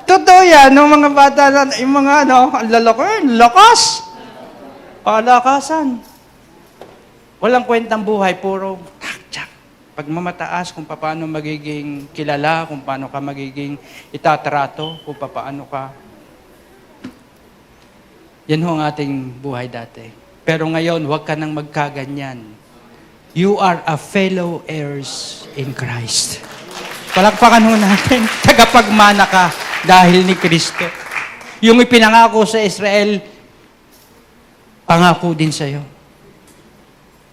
Totoo yan, mga bata, yung mga ang lalaki, lakas. Palakasan. Walang kwentang buhay, puro tak-tsak. Pagmamataas, kung paano magiging kilala, kung paano ka magiging itatrato, kung paano ka. Yan ho ang ating buhay dati. Pero ngayon, huwag ka nang magkaganyan. You are a fellow heirs in Christ. Palakpakan ho natin, tagapagmana ka dahil ni Kristo. Yung ipinangako sa Israel, pangako din sa'yo.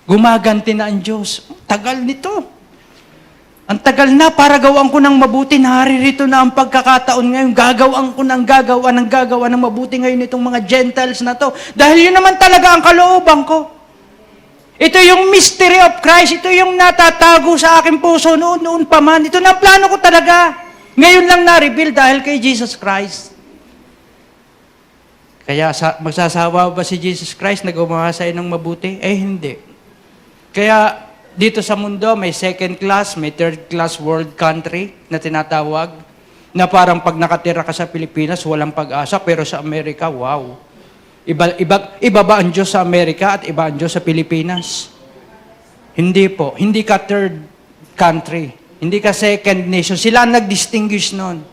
Gumaganti na ang Diyos. Tagal nito. Ang tagal na para gawan ko ng mabuti. Naririto na ang pagkakataon ngayon. Gagawan ko ng gagawa ng mabuti ngayon itong mga Gentiles na to. Dahil yun naman talaga ang kalooban ko. Ito yung mystery of Christ. Ito yung natatago sa aking puso noon pa man. Ito na ang plano ko talaga. Ngayon lang na-reveal dahil kay Jesus Christ. Kaya magsasawa ba si Jesus Christ na gumawa sa ng mabuti? Eh, hindi. Kaya dito sa mundo, may second class, may third class world country na tinatawag, na parang pag nakatira ka sa Pilipinas, walang pag-asa, pero sa Amerika, wow. Iba ba ang Diyos sa Amerika at iba ang Diyos sa Pilipinas? Hindi po. Hindi ka third country. Hindi ka second nation. Sila ang nag-distinguish nun.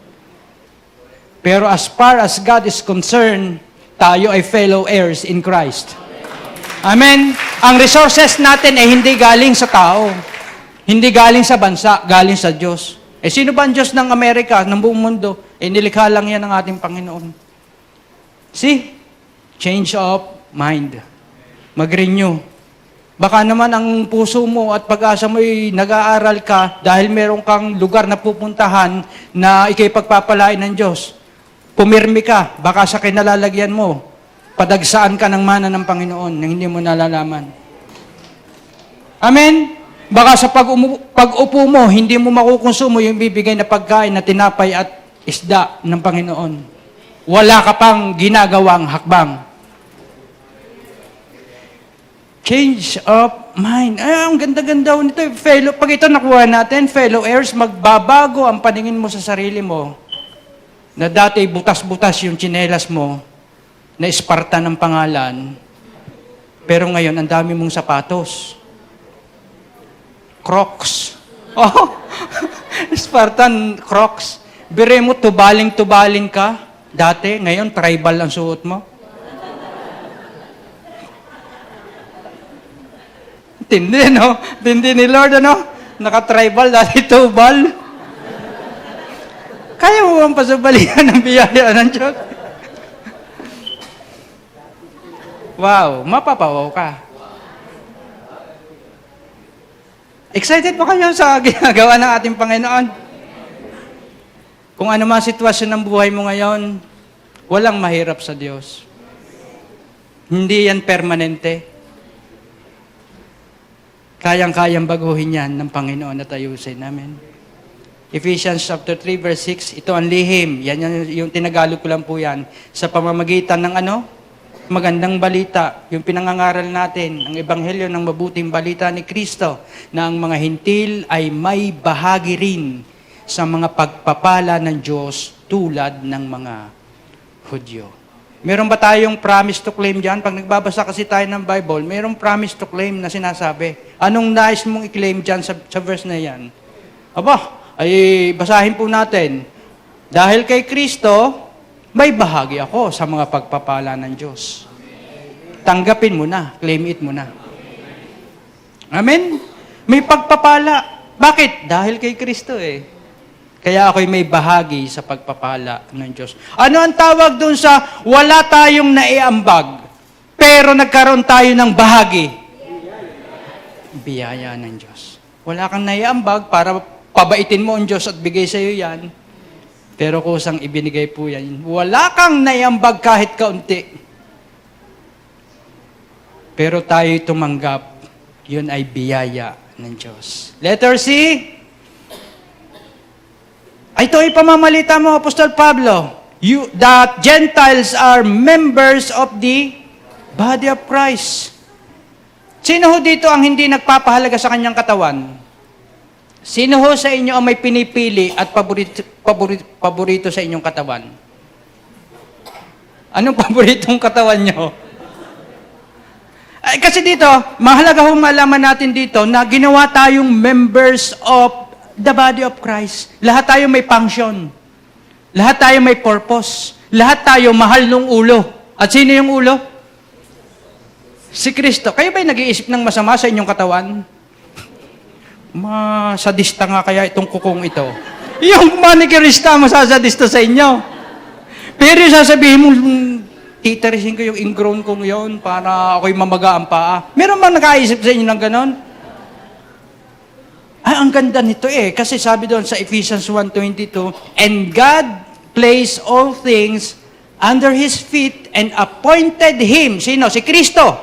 Pero as far as God is concerned, tayo ay fellow heirs in Christ. Amen? Ang resources natin ay hindi galing sa tao. Hindi galing sa bansa, galing sa Diyos. Eh sino ba ang Diyos ng Amerika, ng buong mundo? Eh nilikha lang yan ng ating Panginoon. See? Change of mind. Mag-renew. Baka naman ang puso mo at pag-asa mo ay nag-aaral ka dahil meron kang lugar na pupuntahan na ikay pagpapalain ng Diyos. Pumirmi ka, baka sa kinalalagyan mo, padagsaan ka ng mana ng Panginoon na hindi mo nalalaman. Amen? Baka sa pag-upo mo, hindi mo makukonsumo yung bibigay na pagkain na tinapay at isda ng Panginoon. Wala ka pang ginagawang hakbang. Change of mind. Ay, ang ganda-ganda nito. Pag ito nakuha natin, fellow heirs, magbabago ang paningin mo sa sarili mo. Na dati butas-butas yung tsinelas mo, na Spartan ng pangalan, pero ngayon, ang dami mong sapatos. Crocs. Oh, Spartan Crocs. Bire mo, tubaling-tubaling ka. Dati, ngayon, tribal ang suot mo. Tindi, no? Tindi ni Lord, ano? Naka-tribal, dati tubal. Kaya mo bang pasubalihan ng biyaya ng Diyos? Wow, mapapawaw ka. Excited pa kayo sa ginagawa ng ating Panginoon? Kung ano man sitwasyon ng buhay mo ngayon, walang mahirap sa Diyos. Hindi yan permanente. Kayang-kayang baguhin yan ng Panginoon at ayusin namin. Ephesians chapter 3 verse 6, ito ang lihim. Yan yung tinagalog ko lang po yan. Sa pamamagitan ng ano? Magandang balita. Yung pinangangaral natin, ang ebanghelyo ng mabuting balita ni Kristo, na ang mga hintil ay may bahagi rin sa mga pagpapala ng Diyos tulad ng mga Hudyo. Meron ba tayong promise to claim dyan? Pag nagbabasa kasi tayo ng Bible, mayroong promise to claim na sinasabi. Anong nais mong i-claim dyan sa verse na yan? Aba, ay basahin po natin. Dahil kay Kristo, may bahagi ako sa mga pagpapala ng Diyos. Tanggapin mo na, claim it mo na. Amen? May pagpapala. Bakit? Dahil kay Kristo eh. Kaya ako'y may bahagi sa pagpapala ng Diyos. Ano ang tawag dun sa wala tayong naiambag, pero nagkaroon tayo ng bahagi? Biyaya ng Diyos. Wala kang naiambag para pabaitin mo ang Diyos at bigay sa iyo yan. Pero kusang ibinigay po yan. Wala kang naiambag kahit kaunti. Pero tayo tumanggap. Yun ay biyaya ng Diyos. Letter C. Ito ay pamamalita mo, Apostol Pablo. That Gentiles are members of the body of Christ. Sino ho dito ang hindi nagpapahalaga sa kanyang katawan? Sino ho sa inyo ang may pinipili at paborito sa inyong katawan? Anong paboritong katawan nyo? Ay, kasi dito, mahalaga hong malaman natin dito na ginawa tayong members of the body of Christ. Lahat tayo may function. Lahat tayo may purpose. Lahat tayo mahal ng ulo. At sino yung ulo? Si Kristo. Kayo ba'y nag-iisip ng masama sa inyong katawan? Masadista nga kaya itong kukong ito. Yung manikirista, masasadista sa inyo. Pero sasabihin mo, titirisin ko yung ingrown kong yon para ako'y mamaga ang paa. Meron bang nakaisip sa inyo ng ganon? Ay, ang ganda nito kasi sabi doon sa Ephesians 1:22, and God placed all things under His feet and appointed Him, sino? Si Kristo,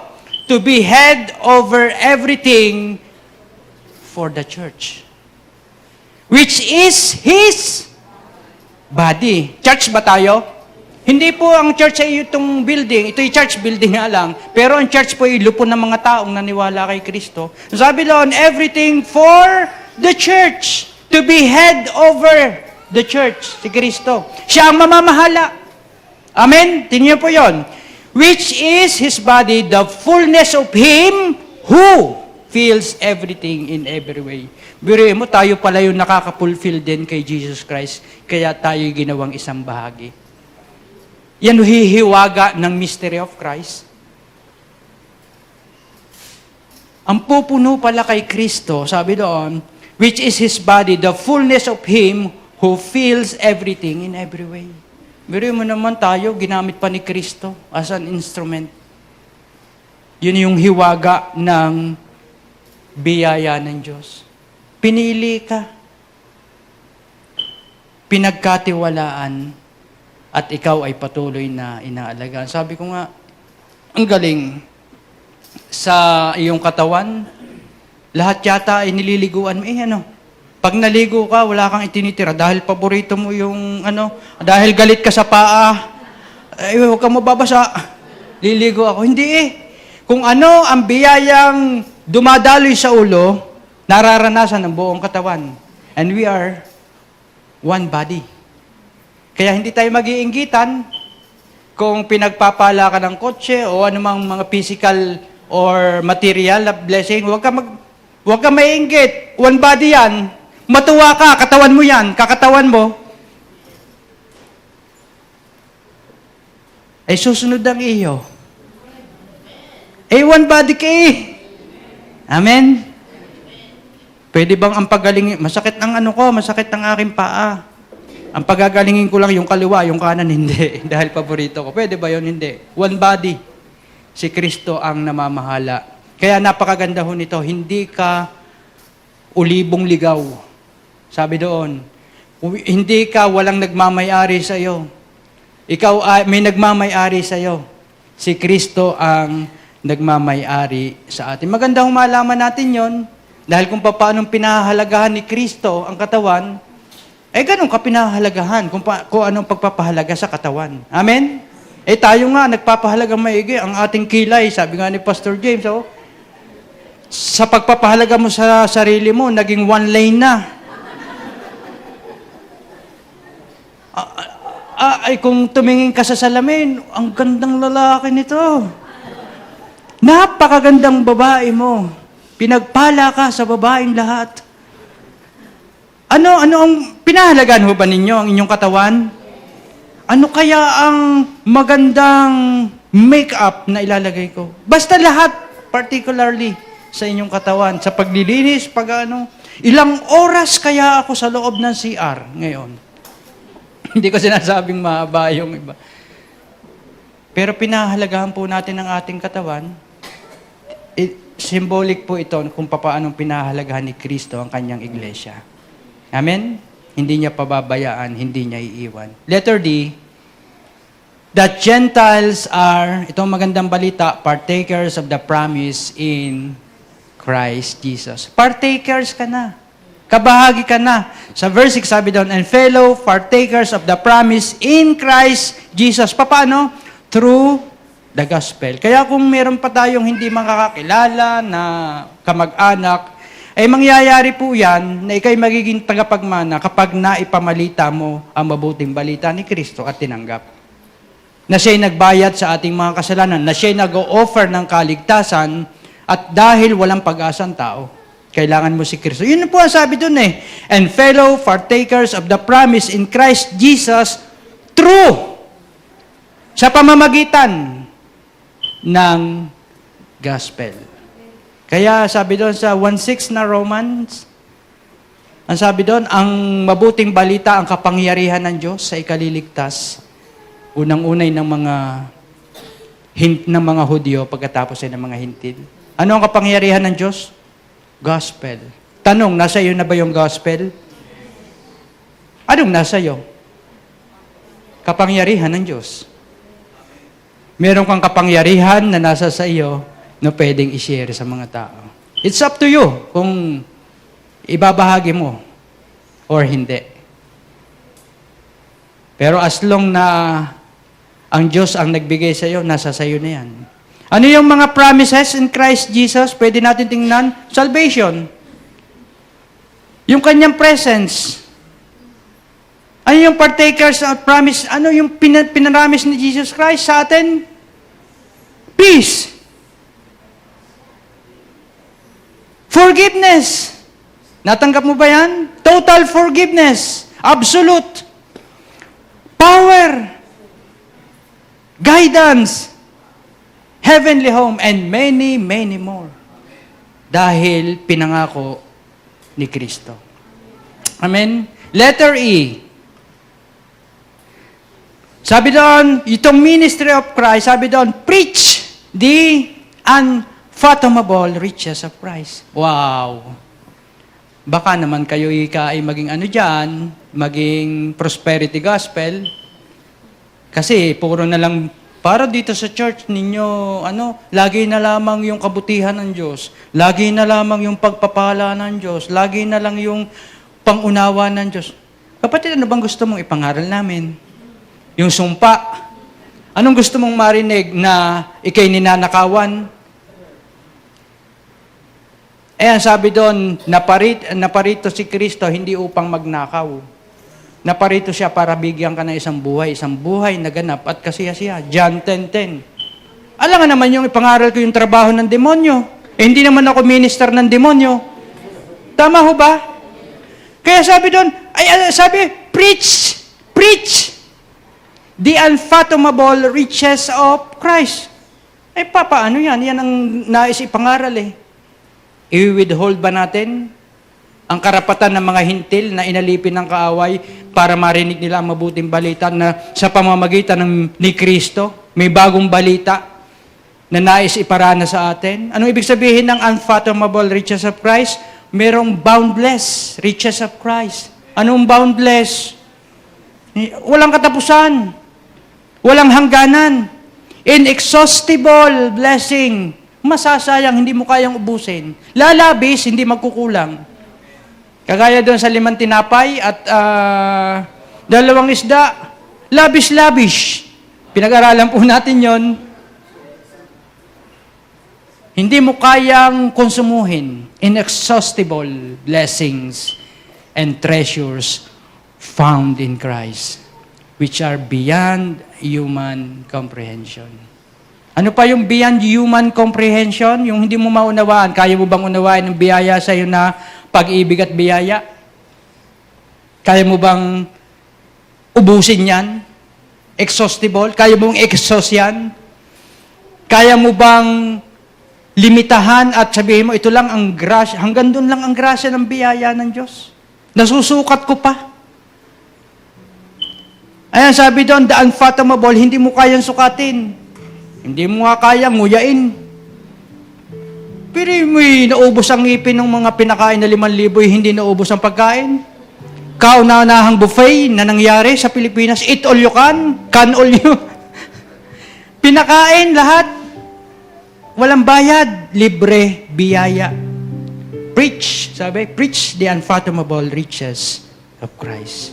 to be head over everything for the church, which is His body. Church ba tayo? Hindi po ang church ay itong building. Ito yung church building nga lang. Pero ang church po ay lupon ng mga taong naniwala kay Kristo. Sabi doon, everything for the church. To be head over the church. Si Kristo. Siya ang mamamahala. Amen? Tingnan po yon. Which is His body, the fullness of Him who fills everything in every way. Biruin mo, tayo pala yung nakaka-fulfill din kay Jesus Christ. Kaya tayo ginawang isang bahagi. Yan hihiwaga ng mystery of Christ. Ang pupuno pala kay Kristo, sabi doon, which is His body, the fullness of Him who fills everything in every way. Biruin mo naman tayo, ginamit pa ni Kristo as an instrument. Yun yung hiwaga ng biyaya ng Diyos. Pinili ka. Pinagkatiwalaan. At ikaw ay patuloy na inaalagaan. Sabi ko nga, ang galing sa iyong katawan, lahat yata ay nililiguan mo. Pag naligo ka, wala kang itinitira dahil paborito mo yung dahil galit ka sa paa, huwag kang mababasa. Liligo ako. Hindi Kung ano ang biyayang dumadaloy sa ulo, nararanasan ng buong katawan. And we are one body. Kaya hindi tayo mag-iinggitan kung pinagpapala ka ng kotse o anumang mga physical or material na blessing. Huwag ka maiinggit. One body yan. Matuwa ka, katawan mo yan, kakatawan mo. Ay susunod ang iyo. One body ka Amen? Pwede bang ang paggaling, masakit ang masakit ang aking paa. Ang pagagalingin ko lang yung kaliwa, yung kanan, hindi. Dahil paborito ko. Pwede ba yun? Hindi. One body. Si Kristo ang namamahala. Kaya napakaganda ho nito. Hindi ka ulibong ligaw. Sabi doon. Hindi ka walang nagmamayari sa iyo. Ikaw may nagmamayari sa iyo. Si Kristo ang nagmamayari sa atin. Maganda hong malaman natin yon. Dahil kung paano pinahahalagahan ni Kristo ang katawan, ganun ka pinahalagahan kung anong pagpapahalaga sa katawan. Amen? Tayo nga, nagpapahalagang maigi ang ating kilay. Sabi nga ni Pastor James, sa pagpapahalaga mo sa sarili mo, naging one lane na. Kung tumingin ka sa salamin, ang gandang lalaki nito. Napakagandang babae mo. Pinagpala ka sa babaeng lahat. Ano ang pinahalagaan ho ba ninyo ang inyong katawan? Ano kaya ang magandang make-up na ilalagay ko? Basta lahat, particularly sa inyong katawan, sa paglilinis, ilang oras kaya ako sa loob ng CR ngayon? Hindi ko sinasabing mahaba yung iba. Pero pinahalagahan po natin ang ating katawan. Symbolic po ito kung paano pinahalagahan ni Kristo ang kanyang iglesia. Amen? Hindi niya pababayaan, hindi niya iiwan. Letter D, that Gentiles are, itong magandang balita, partakers of the promise in Christ Jesus. Partakers ka na. Kabahagi ka na. Sa verse 6 sabi doon, and fellow partakers of the promise in Christ Jesus. Paano? Through the gospel. Kaya kung meron pa tayong hindi makakakilala na kamag-anak, mangyayari po yan na ikay magiging tagapagmana kapag naipamalita mo ang mabuting balita ni Kristo at tinanggap. na siya'y nagbayad sa ating mga kasalanan, na siya'y nag-o-offer ng kaligtasan, at dahil walang pag-asang tao, kailangan mo si Kristo. Yun po ang sabi dun eh. And fellow partakers of the promise in Christ Jesus through sa pamamagitan ng gospel. Kaya sabi doon sa 1:6 na Romans, ang sabi doon, ang mabuting balita, ang kapangyarihan ng Diyos sa ikaliligtas, unang-unay ng mga Hudyo, pagkatapos ay ng mga Hintil. Ano ang kapangyarihan ng Diyos? Gospel. Tanong, nasa iyo na ba yung gospel? Anong nasa iyo? Kapangyarihan ng Diyos. Meron kang kapangyarihan na nasa sa iyo na pwedeng i-share sa mga tao. It's up to you kung ibabahagi mo or hindi. Pero as long na ang Diyos ang nagbigay sa iyo, nasa sa iyo na yan. Ano yung mga promises in Christ Jesus? Pwede natin tingnan. Salvation. Yung kanyang presence. Ano yung partakers of promise? Ano yung pinaramis ni Jesus Christ sa atin? Peace. Forgiveness. Natanggap mo ba yan? Total forgiveness. Absolute. Power. Guidance. Heavenly home, and many, many more. Dahil pinangako ni Kristo. Amen? Letter E. Sabi doon, itong ministry of Christ, sabi doon, preach the unfathomable riches of Christ. Wow! Baka naman kayo ay maging ano dyan, maging prosperity gospel. Kasi puro na lang, para dito sa church ninyo, lagi na lamang yung kabutihan ng Diyos. Lagi na lamang yung pagpapala ng Diyos. Lagi na lang yung pangunawa ng Diyos. Kapatid, ano bang gusto mong ipangaral namin? Yung sumpa. Anong gusto mong marinig na ikay ninanakawan? Ang sabi doon, naparito si Kristo hindi upang magnakaw. Naparito siya para bigyan ka ng isang buhay na ganap at kasiyasiya. John 10:10. Alam nga naman yung ipangaral ko yung trabaho ng demonyo. Hindi naman ako minister ng demonyo. Tama ho ba? Kaya sabi doon, preach the unfathomable riches of Christ. Paano yan? Yan ang nais ipangaral eh. I-withhold ba natin ang karapatan ng mga hintil na inalipin ng kaaway para marinig nila ang mabuting balita na sa pamamagitan ni Kristo, may bagong balita na nais iparana sa atin? Anong ibig sabihin ng unfathomable riches of Christ? Merong boundless riches of Christ. Anong boundless? Walang katapusan. Walang hangganan. Inexhaustible blessing. Masasayang, hindi mo kayang ubusin. Lalabis, hindi magkukulang. Kagaya doon sa 5 tinapay at 2 isda, labish-labish. Pinag-aralan po natin yon. Hindi mo kayang konsumuhin inexhaustible blessings and treasures found in Christ, which are beyond human comprehension. Ano pa yung beyond human comprehension? Yung hindi mo maunawaan. Kaya mo bang unawain ng biyaya sa iyo na pag-ibig at biyaya? Kaya mo bang ubusin yan? Exhaustible? Kaya mong exhaust yan? Kaya mo bang limitahan at sabihin mo, ito lang ang grasya, hanggang doon lang ang grasya ng biyaya ng Diyos? Nasusukat ko pa. Ayan, sabi doon, the unfathomable, hindi mo kayang sukatin. Hindi mo nga kayang nguyain. Pero may naubos ang ngipin ng mga pinakain na 5,000, hindi naubos ang pagkain. Kauna-unahang buffet na nangyari sa Pilipinas, eat all you can all you. Pinakain lahat. Walang bayad, libre, biyaya. Preach, sabi, preach the unfathomable riches of Christ.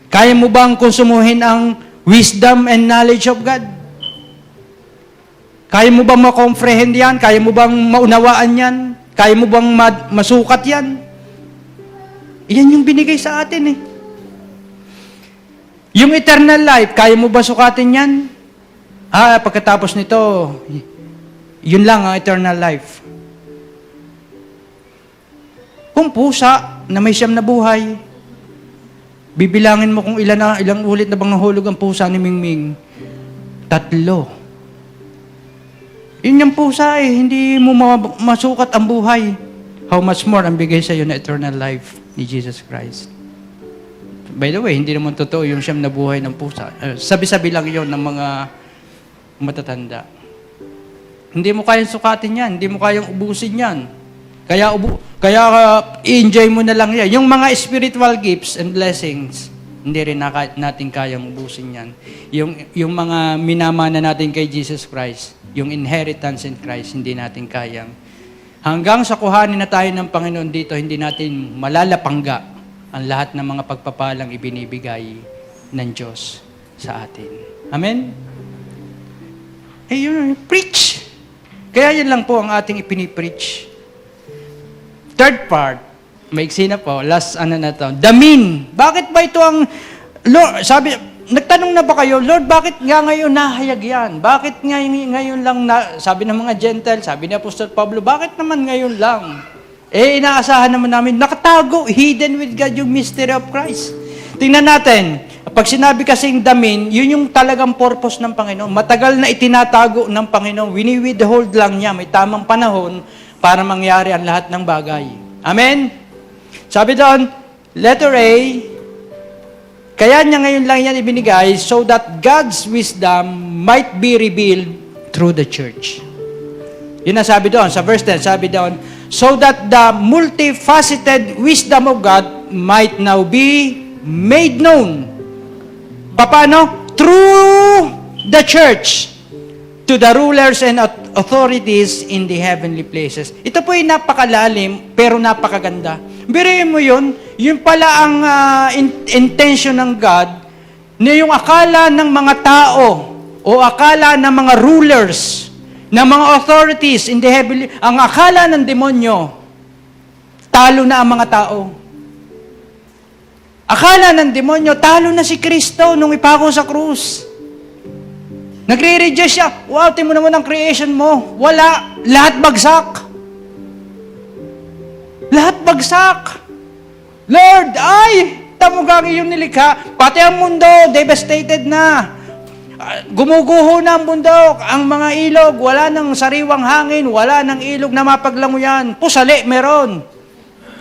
Kaya mo bang konsumuhin ang wisdom and knowledge of God? Kaya mo bang ma-comprehend yan? Kaya mo bang maunawaan yan? Kaya mo bang masukat yan? Yan yung binigay sa atin eh. Yung eternal life, kaya mo ba sukatin yan? Pagkatapos nito, yun lang ang eternal life. Kung pusa na may siyam na buhay, bibilangin mo kung ilang ulit na bang nahulog ang pusa ni Mingming. 3. Yun yung pusa hindi mo masukat ang buhay. How much more ang bigay sa iyo na eternal life ni Jesus Christ. By the way, hindi naman totoo yung siyam na buhay ng pusa. Sabi-sabi lang yon ng mga matatanda. Hindi mo kayang sukatin yan. Hindi mo kayang ubusin yan. Kaya i-enjoy mo na lang yan. Yung mga spiritual gifts and blessings, hindi rin natin kayang ubusin yan. Yung mga minamana natin kay Jesus Christ, yung inheritance in Christ, hindi natin kayang. Hanggang sa kuhanin na tayo ng Panginoon dito, hindi natin malalapangga ang lahat ng mga pagpapalang ibinibigay ng Diyos sa atin. Amen? Preach! Kaya yan lang po ang ating ipinipreach. Third part, maiksi na po, last na to. The mean. Bakit ba ito ang, Lord, nagtanong na ba kayo, Lord, bakit nga ngayon nahayag yan? Bakit ngayon lang, sabi ng mga Gentile, sabi ni Apostol Pablo, bakit naman ngayon lang? Inaasahan naman namin, nakatago, hidden with God yung mystery of Christ. Tingnan natin, pag sinabi kasing damin, yun yung talagang purpose ng Panginoon. Matagal na itinatago ng Panginoon, wini-withhold lang niya, may tamang panahon para mangyari ang lahat ng bagay. Amen? Sabi doon, letter A, kaya niya ngayon lang yan ibinigay so that God's wisdom might be revealed through the church. Yun ang sabi doon, sa verse 10, sabi doon, so that the multifaceted wisdom of God might now be made known. Paano? Through the church to the rulers and authorities in the heavenly places. Ito po ay napakalalim, pero napakaganda. Biriin mo yun pala ang intention ng God na yung akala ng mga tao o akala ng mga rulers, ng mga authorities in the heavenly, ang akala ng demonyo, talo na ang mga tao. Akala ng demonyo, talo na si Kristo nung ipako sa krus. Nagre-reject siya. Wow, tingnan mo naman ang creation mo. Wala. Lahat bagsak. Lahat bagsak. Lord, tamugang iyong nilikha. Pati ang mundo, devastated na. Gumuguho na ang bundok. Ang mga ilog, wala nang sariwang hangin. Wala nang ilog na mapaglanguyan. Pusali, meron.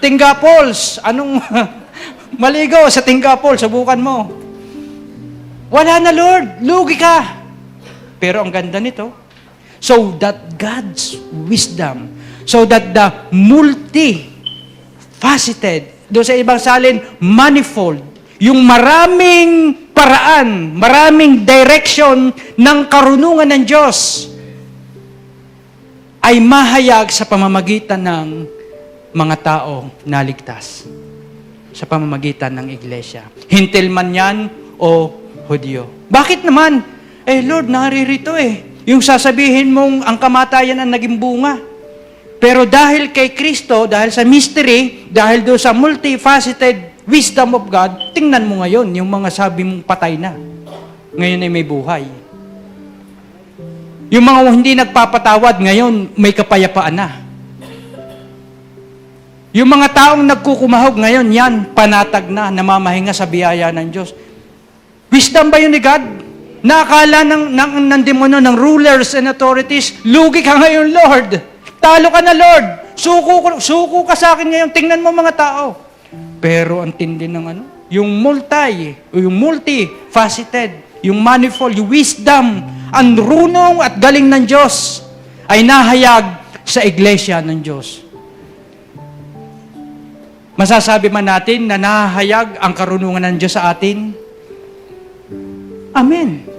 Tinga Falls. Anong maligo sa Tinga Falls? Subukan mo. Wala na, Lord. Lugi ka. Pero ang ganda nito, so that God's wisdom, so that the multifaceted, doon sa ibang salin, manifold, yung maraming paraan, maraming direction ng karunungan ng Diyos, ay mahayag sa pamamagitan ng mga tao na ligtas. Sa pamamagitan ng iglesia. Hintil man yan o Hudyo. Bakit naman? Lord, naririto yung sasabihin mong ang kamatayan ang naging bunga. Pero dahil kay Kristo, dahil sa mystery, dahil doon sa multifaceted wisdom of God, tingnan mo ngayon, yung mga sabi mong patay na. Ngayon ay may buhay. Yung mga hindi nagpapatawad, ngayon may kapayapaan na. Yung mga taong nagkukumahog ngayon, yan, panatag na, namamahinga sa biyaya ng Diyos. Wisdom ba yun ni God? Nakakala ng demonyo, ng rulers and authorities, lugi ka ngayon, Lord. Talo ka na, Lord. Suko ka sa akin ngayon. Tingnan mo mga tao. Pero ang tindi ng yung multifaceted, yung manifold, yung wisdom, ang runong at galing ng Diyos ay nahayag sa iglesia ng Diyos. Masasabi man natin na nahayag ang karunungan ng Diyos sa atin? Amen.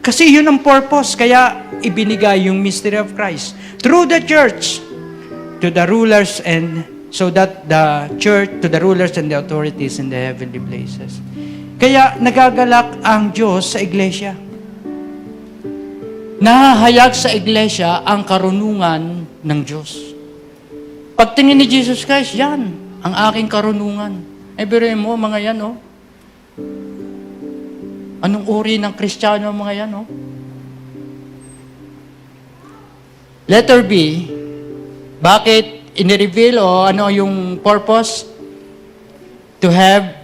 Kasi yun ang purpose, kaya ibinigay yung mystery of Christ through the church to the rulers and so that the church to the rulers and the authorities in the heavenly places. Kaya nagagalak ang Diyos sa iglesia. Nahahayag sa iglesia ang karunungan ng Diyos. Pagtingin ni Jesus Christ, yan ang aking karunungan. Biruin mo, mga yan, Anong uri ng Kristiyano mga yan, Letter B, bakit inireveal o ano yung purpose? To have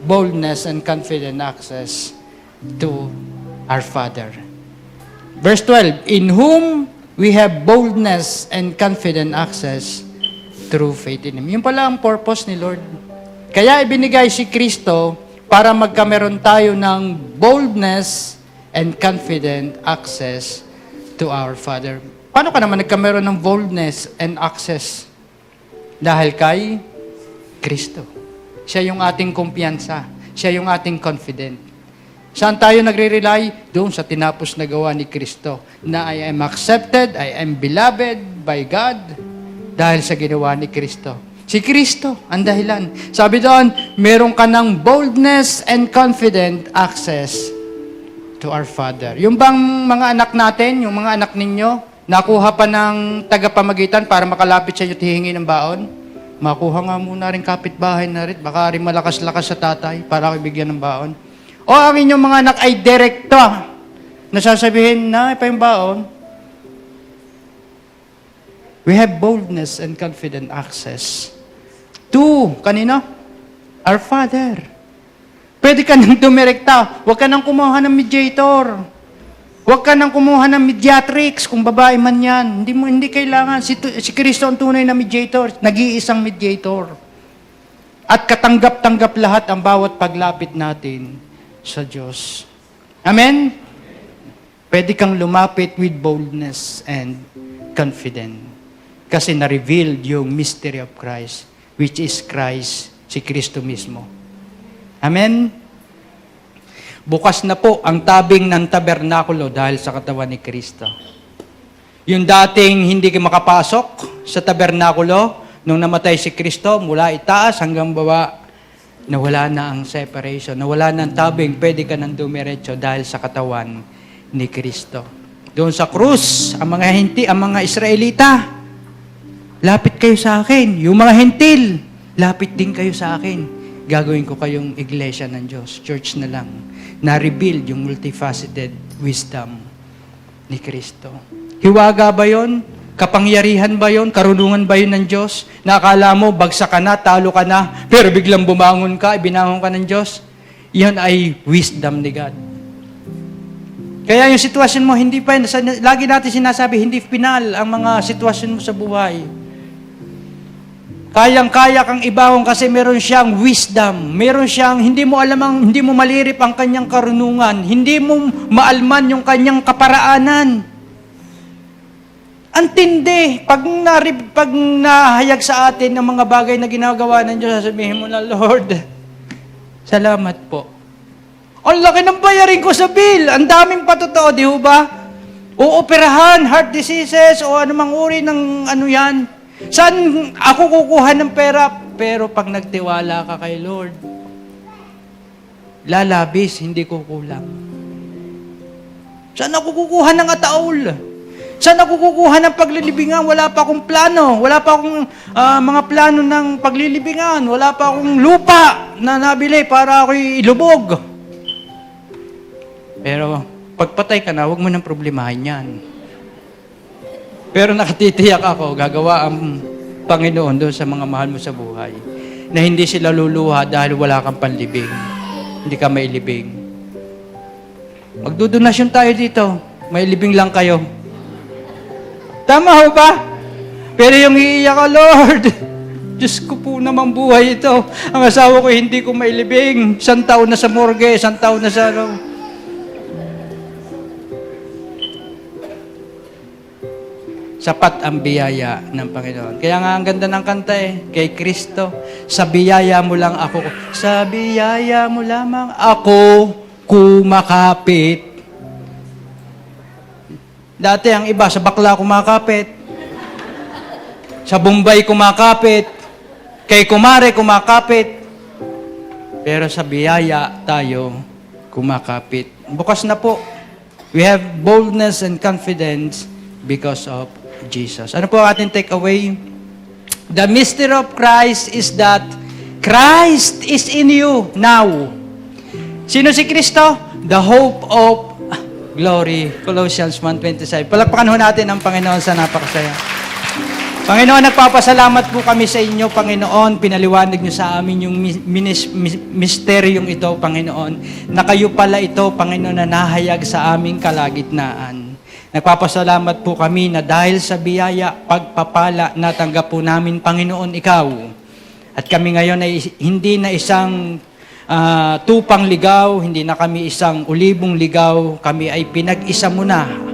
boldness and confident access to our Father. Verse 12, in whom we have boldness and confident access through faith in Him. Yun pala ang purpose ni Lord. Kaya ibinigay si Kristo para magkameron tayo ng boldness and confident access to our Father. Paano ka naman nagkameron ng boldness and access? Dahil kay Kristo. Siya yung ating kumpiyansa. Siya yung ating confident. Saan tayo nagre-rely? Doon sa tinapos na gawa ni Kristo. Na I am accepted, I am beloved by God dahil sa ginawa ni Kristo. Si Kristo, ang dahilan. Sabi doon, meron ka ng boldness and confident access to our Father. Yung bang mga anak natin, yung mga anak ninyo, nakuha pa ng tagapamagitan para makalapit sa inyo at hihingi ng baon? Makuha nga muna rin kapitbahay na rin. Baka rin malakas-lakas sa tatay para ako ibigyan ng baon. O ang inyong mga anak ay direkto na sasabihin na pa yung baon. We have boldness and confident access to, kanino? Our Father. Pwede ka nang dumirekta. Huwag ka nang kumuha ng mediator. Huwag ka nang kumuha ng mediatrix kung babae man yan. Hindi kailangan. Si Kristo ang tunay na mediator. Nag-iisang mediator. At katanggap-tanggap lahat ang bawat paglapit natin sa Diyos. Amen? Pwede kang lumapit with boldness and confidence. Kasi na-revealed yung mystery of Christ, which is Christ, si Kristo mismo. Amen? Bukas na po ang tabing ng tabernakulo dahil sa katawan ni Kristo. Yung dating hindi ka makapasok sa tabernakulo, nung namatay si Kristo, mula itaas hanggang baba, nawala na ang separation, nawala na ang tabing, pwede ka nang dumiretso dahil sa katawan ni Kristo. Doon sa krus, ang mga Israelita, lapit kayo sa akin. Yung mga hentil, lapit din kayo sa akin. Gagawin ko kayong iglesia ng Diyos. Church na lang. Na-rebuild yung multifaceted wisdom ni Kristo. Hiwaga ba yon? Kapangyarihan ba yon? Karunungan ba yon ng Diyos? Nakala mo, bagsak ka na, talo ka na, pero biglang bumangon ka, ibinangon ka ng Diyos? Yan ay wisdom ni God. Kaya yung sitwasyon mo, hindi pa, lagi natin sinasabi, hindi final ang mga sitwasyon mo sa buhay. Kayang-kaya kang ibahon kasi meron siyang wisdom. Meron siyang, hindi mo malirip ang kanyang karunungan. Hindi mo maalman yung kanyang kaparaanan. Ang tindi. Pag nahayag sa atin ng mga bagay na ginagawa ng Diyos, sasabihin mo na, Lord, salamat po. Ang laki ng bayarin ko sa bill. Ang daming patotoo, di ba? Uoperahan, heart diseases, o anumang uri ng ano yan. Saan ako kukuha ng pera? Pero pag nagtiwala ka kay Lord, lalabis, hindi kukulang. Saan ako kukuha ng ataol? Saan ako kukuha ng paglilibingan? Wala pa akong plano. Wala pa akong mga plano ng paglilibingan. Wala pa akong lupa na nabili para ako'y ilubog. Pero pagpatay ka na, huwag mo nang problemahin yan. Pero nakatitiyak ako, gagawa ang Panginoon doon sa mga mahal mo sa buhay na hindi sila luluha dahil wala kang panlibing. Hindi ka mailibing. Magdudonasyon tayo dito. Mailibing lang kayo. Tama ho ba? Pero yung iiyak ka, Lord, Diyos ko po namang buhay ito. Ang asawa ko hindi ko mailibing. 1 taon na sa morgue, 1 taon na sa ano. Sapat ang biyaya ng Panginoon. Kaya nga ang ganda ng kanta kay Kristo, sa biyaya mo lang ako, sa biyaya mo lamang ako kumakapit. Dati ang iba, sa bakla kumakapit, sa Bombay kumakapit, kay kumare kumakapit, pero sa biyaya tayo kumakapit. Bukas na po. We have boldness and confidence because of Jesus. Ano po ating take away? The mystery of Christ is that Christ is in you now. Sino si Kristo? The hope of Glory. Colossians 1:27. Palakpakan ho natin ang Panginoon sa napakasaya. Panginoon, nagpapasalamat po kami sa inyo, Panginoon. Pinaliwanag niyo sa amin yung misteryong ito, Panginoon, na kayo pala ito, Panginoon, na nahayag sa aming kalagitnaan. Nagpapasalamat po kami na dahil sa biyaya, pagpapala, natanggap po namin, Panginoon, ikaw. At kami ngayon ay hindi na isang tupang ligaw, hindi na kami isang ulibong ligaw, kami ay pinag-isa mo na.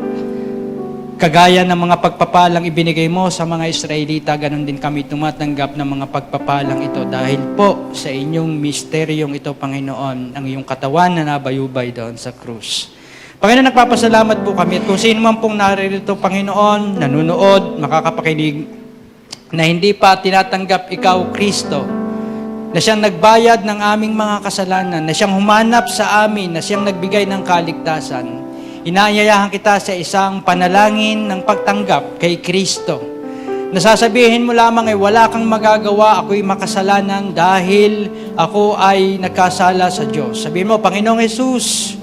Kagaya ng mga pagpapalang ibinigay mo sa mga Israelita, ganun din kami tumatanggap ng mga pagpapalang ito dahil po sa inyong misteryong ito, Panginoon, ang iyong katawan na nabayubay doon sa krus. Panginoon, nagpapasalamat po kami at kung sino man pong naririto, Panginoon, nanunood, makakapakinig, na hindi pa tinatanggap ikaw, Kristo, na siyang nagbayad ng aming mga kasalanan, na siyang humanap sa amin, na siyang nagbigay ng kaligtasan. Inaanyayahan kita sa isang panalangin ng pagtanggap kay Kristo. Nasasabihin mo lamang ay wala kang magagawa, ako'y makasalanan dahil ako ay nagkasala sa Diyos. Sabihin mo, Panginoong Jesus,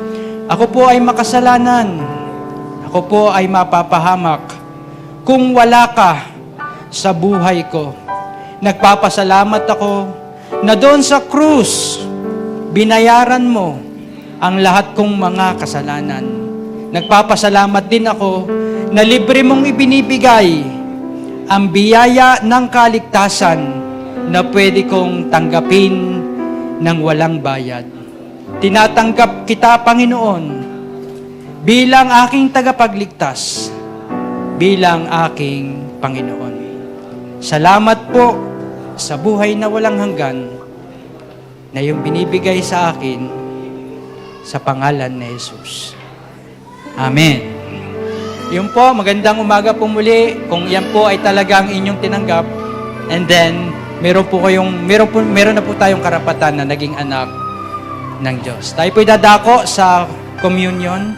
ako po ay makasalanan. Ako po ay mapapahamak kung wala ka sa buhay ko. Nagpapasalamat ako na doon sa krus, binayaran mo ang lahat kong mga kasalanan. Nagpapasalamat din ako na libre mong ibinibigay ang biyaya ng kaligtasan na pwede kong tanggapin ng walang bayad. Tinatanggap kita, Panginoon, bilang aking tagapagligtas, bilang aking Panginoon. Salamat po sa buhay na walang hanggan na yung binibigay sa akin sa pangalan ni Jesus. Amen. Yun po, magandang umaga po muli. Kung yan po ay talagang inyong tinanggap, and then, meron na po tayong karapatan na naging anak ng Diyos. Tayo po dadako sa communion.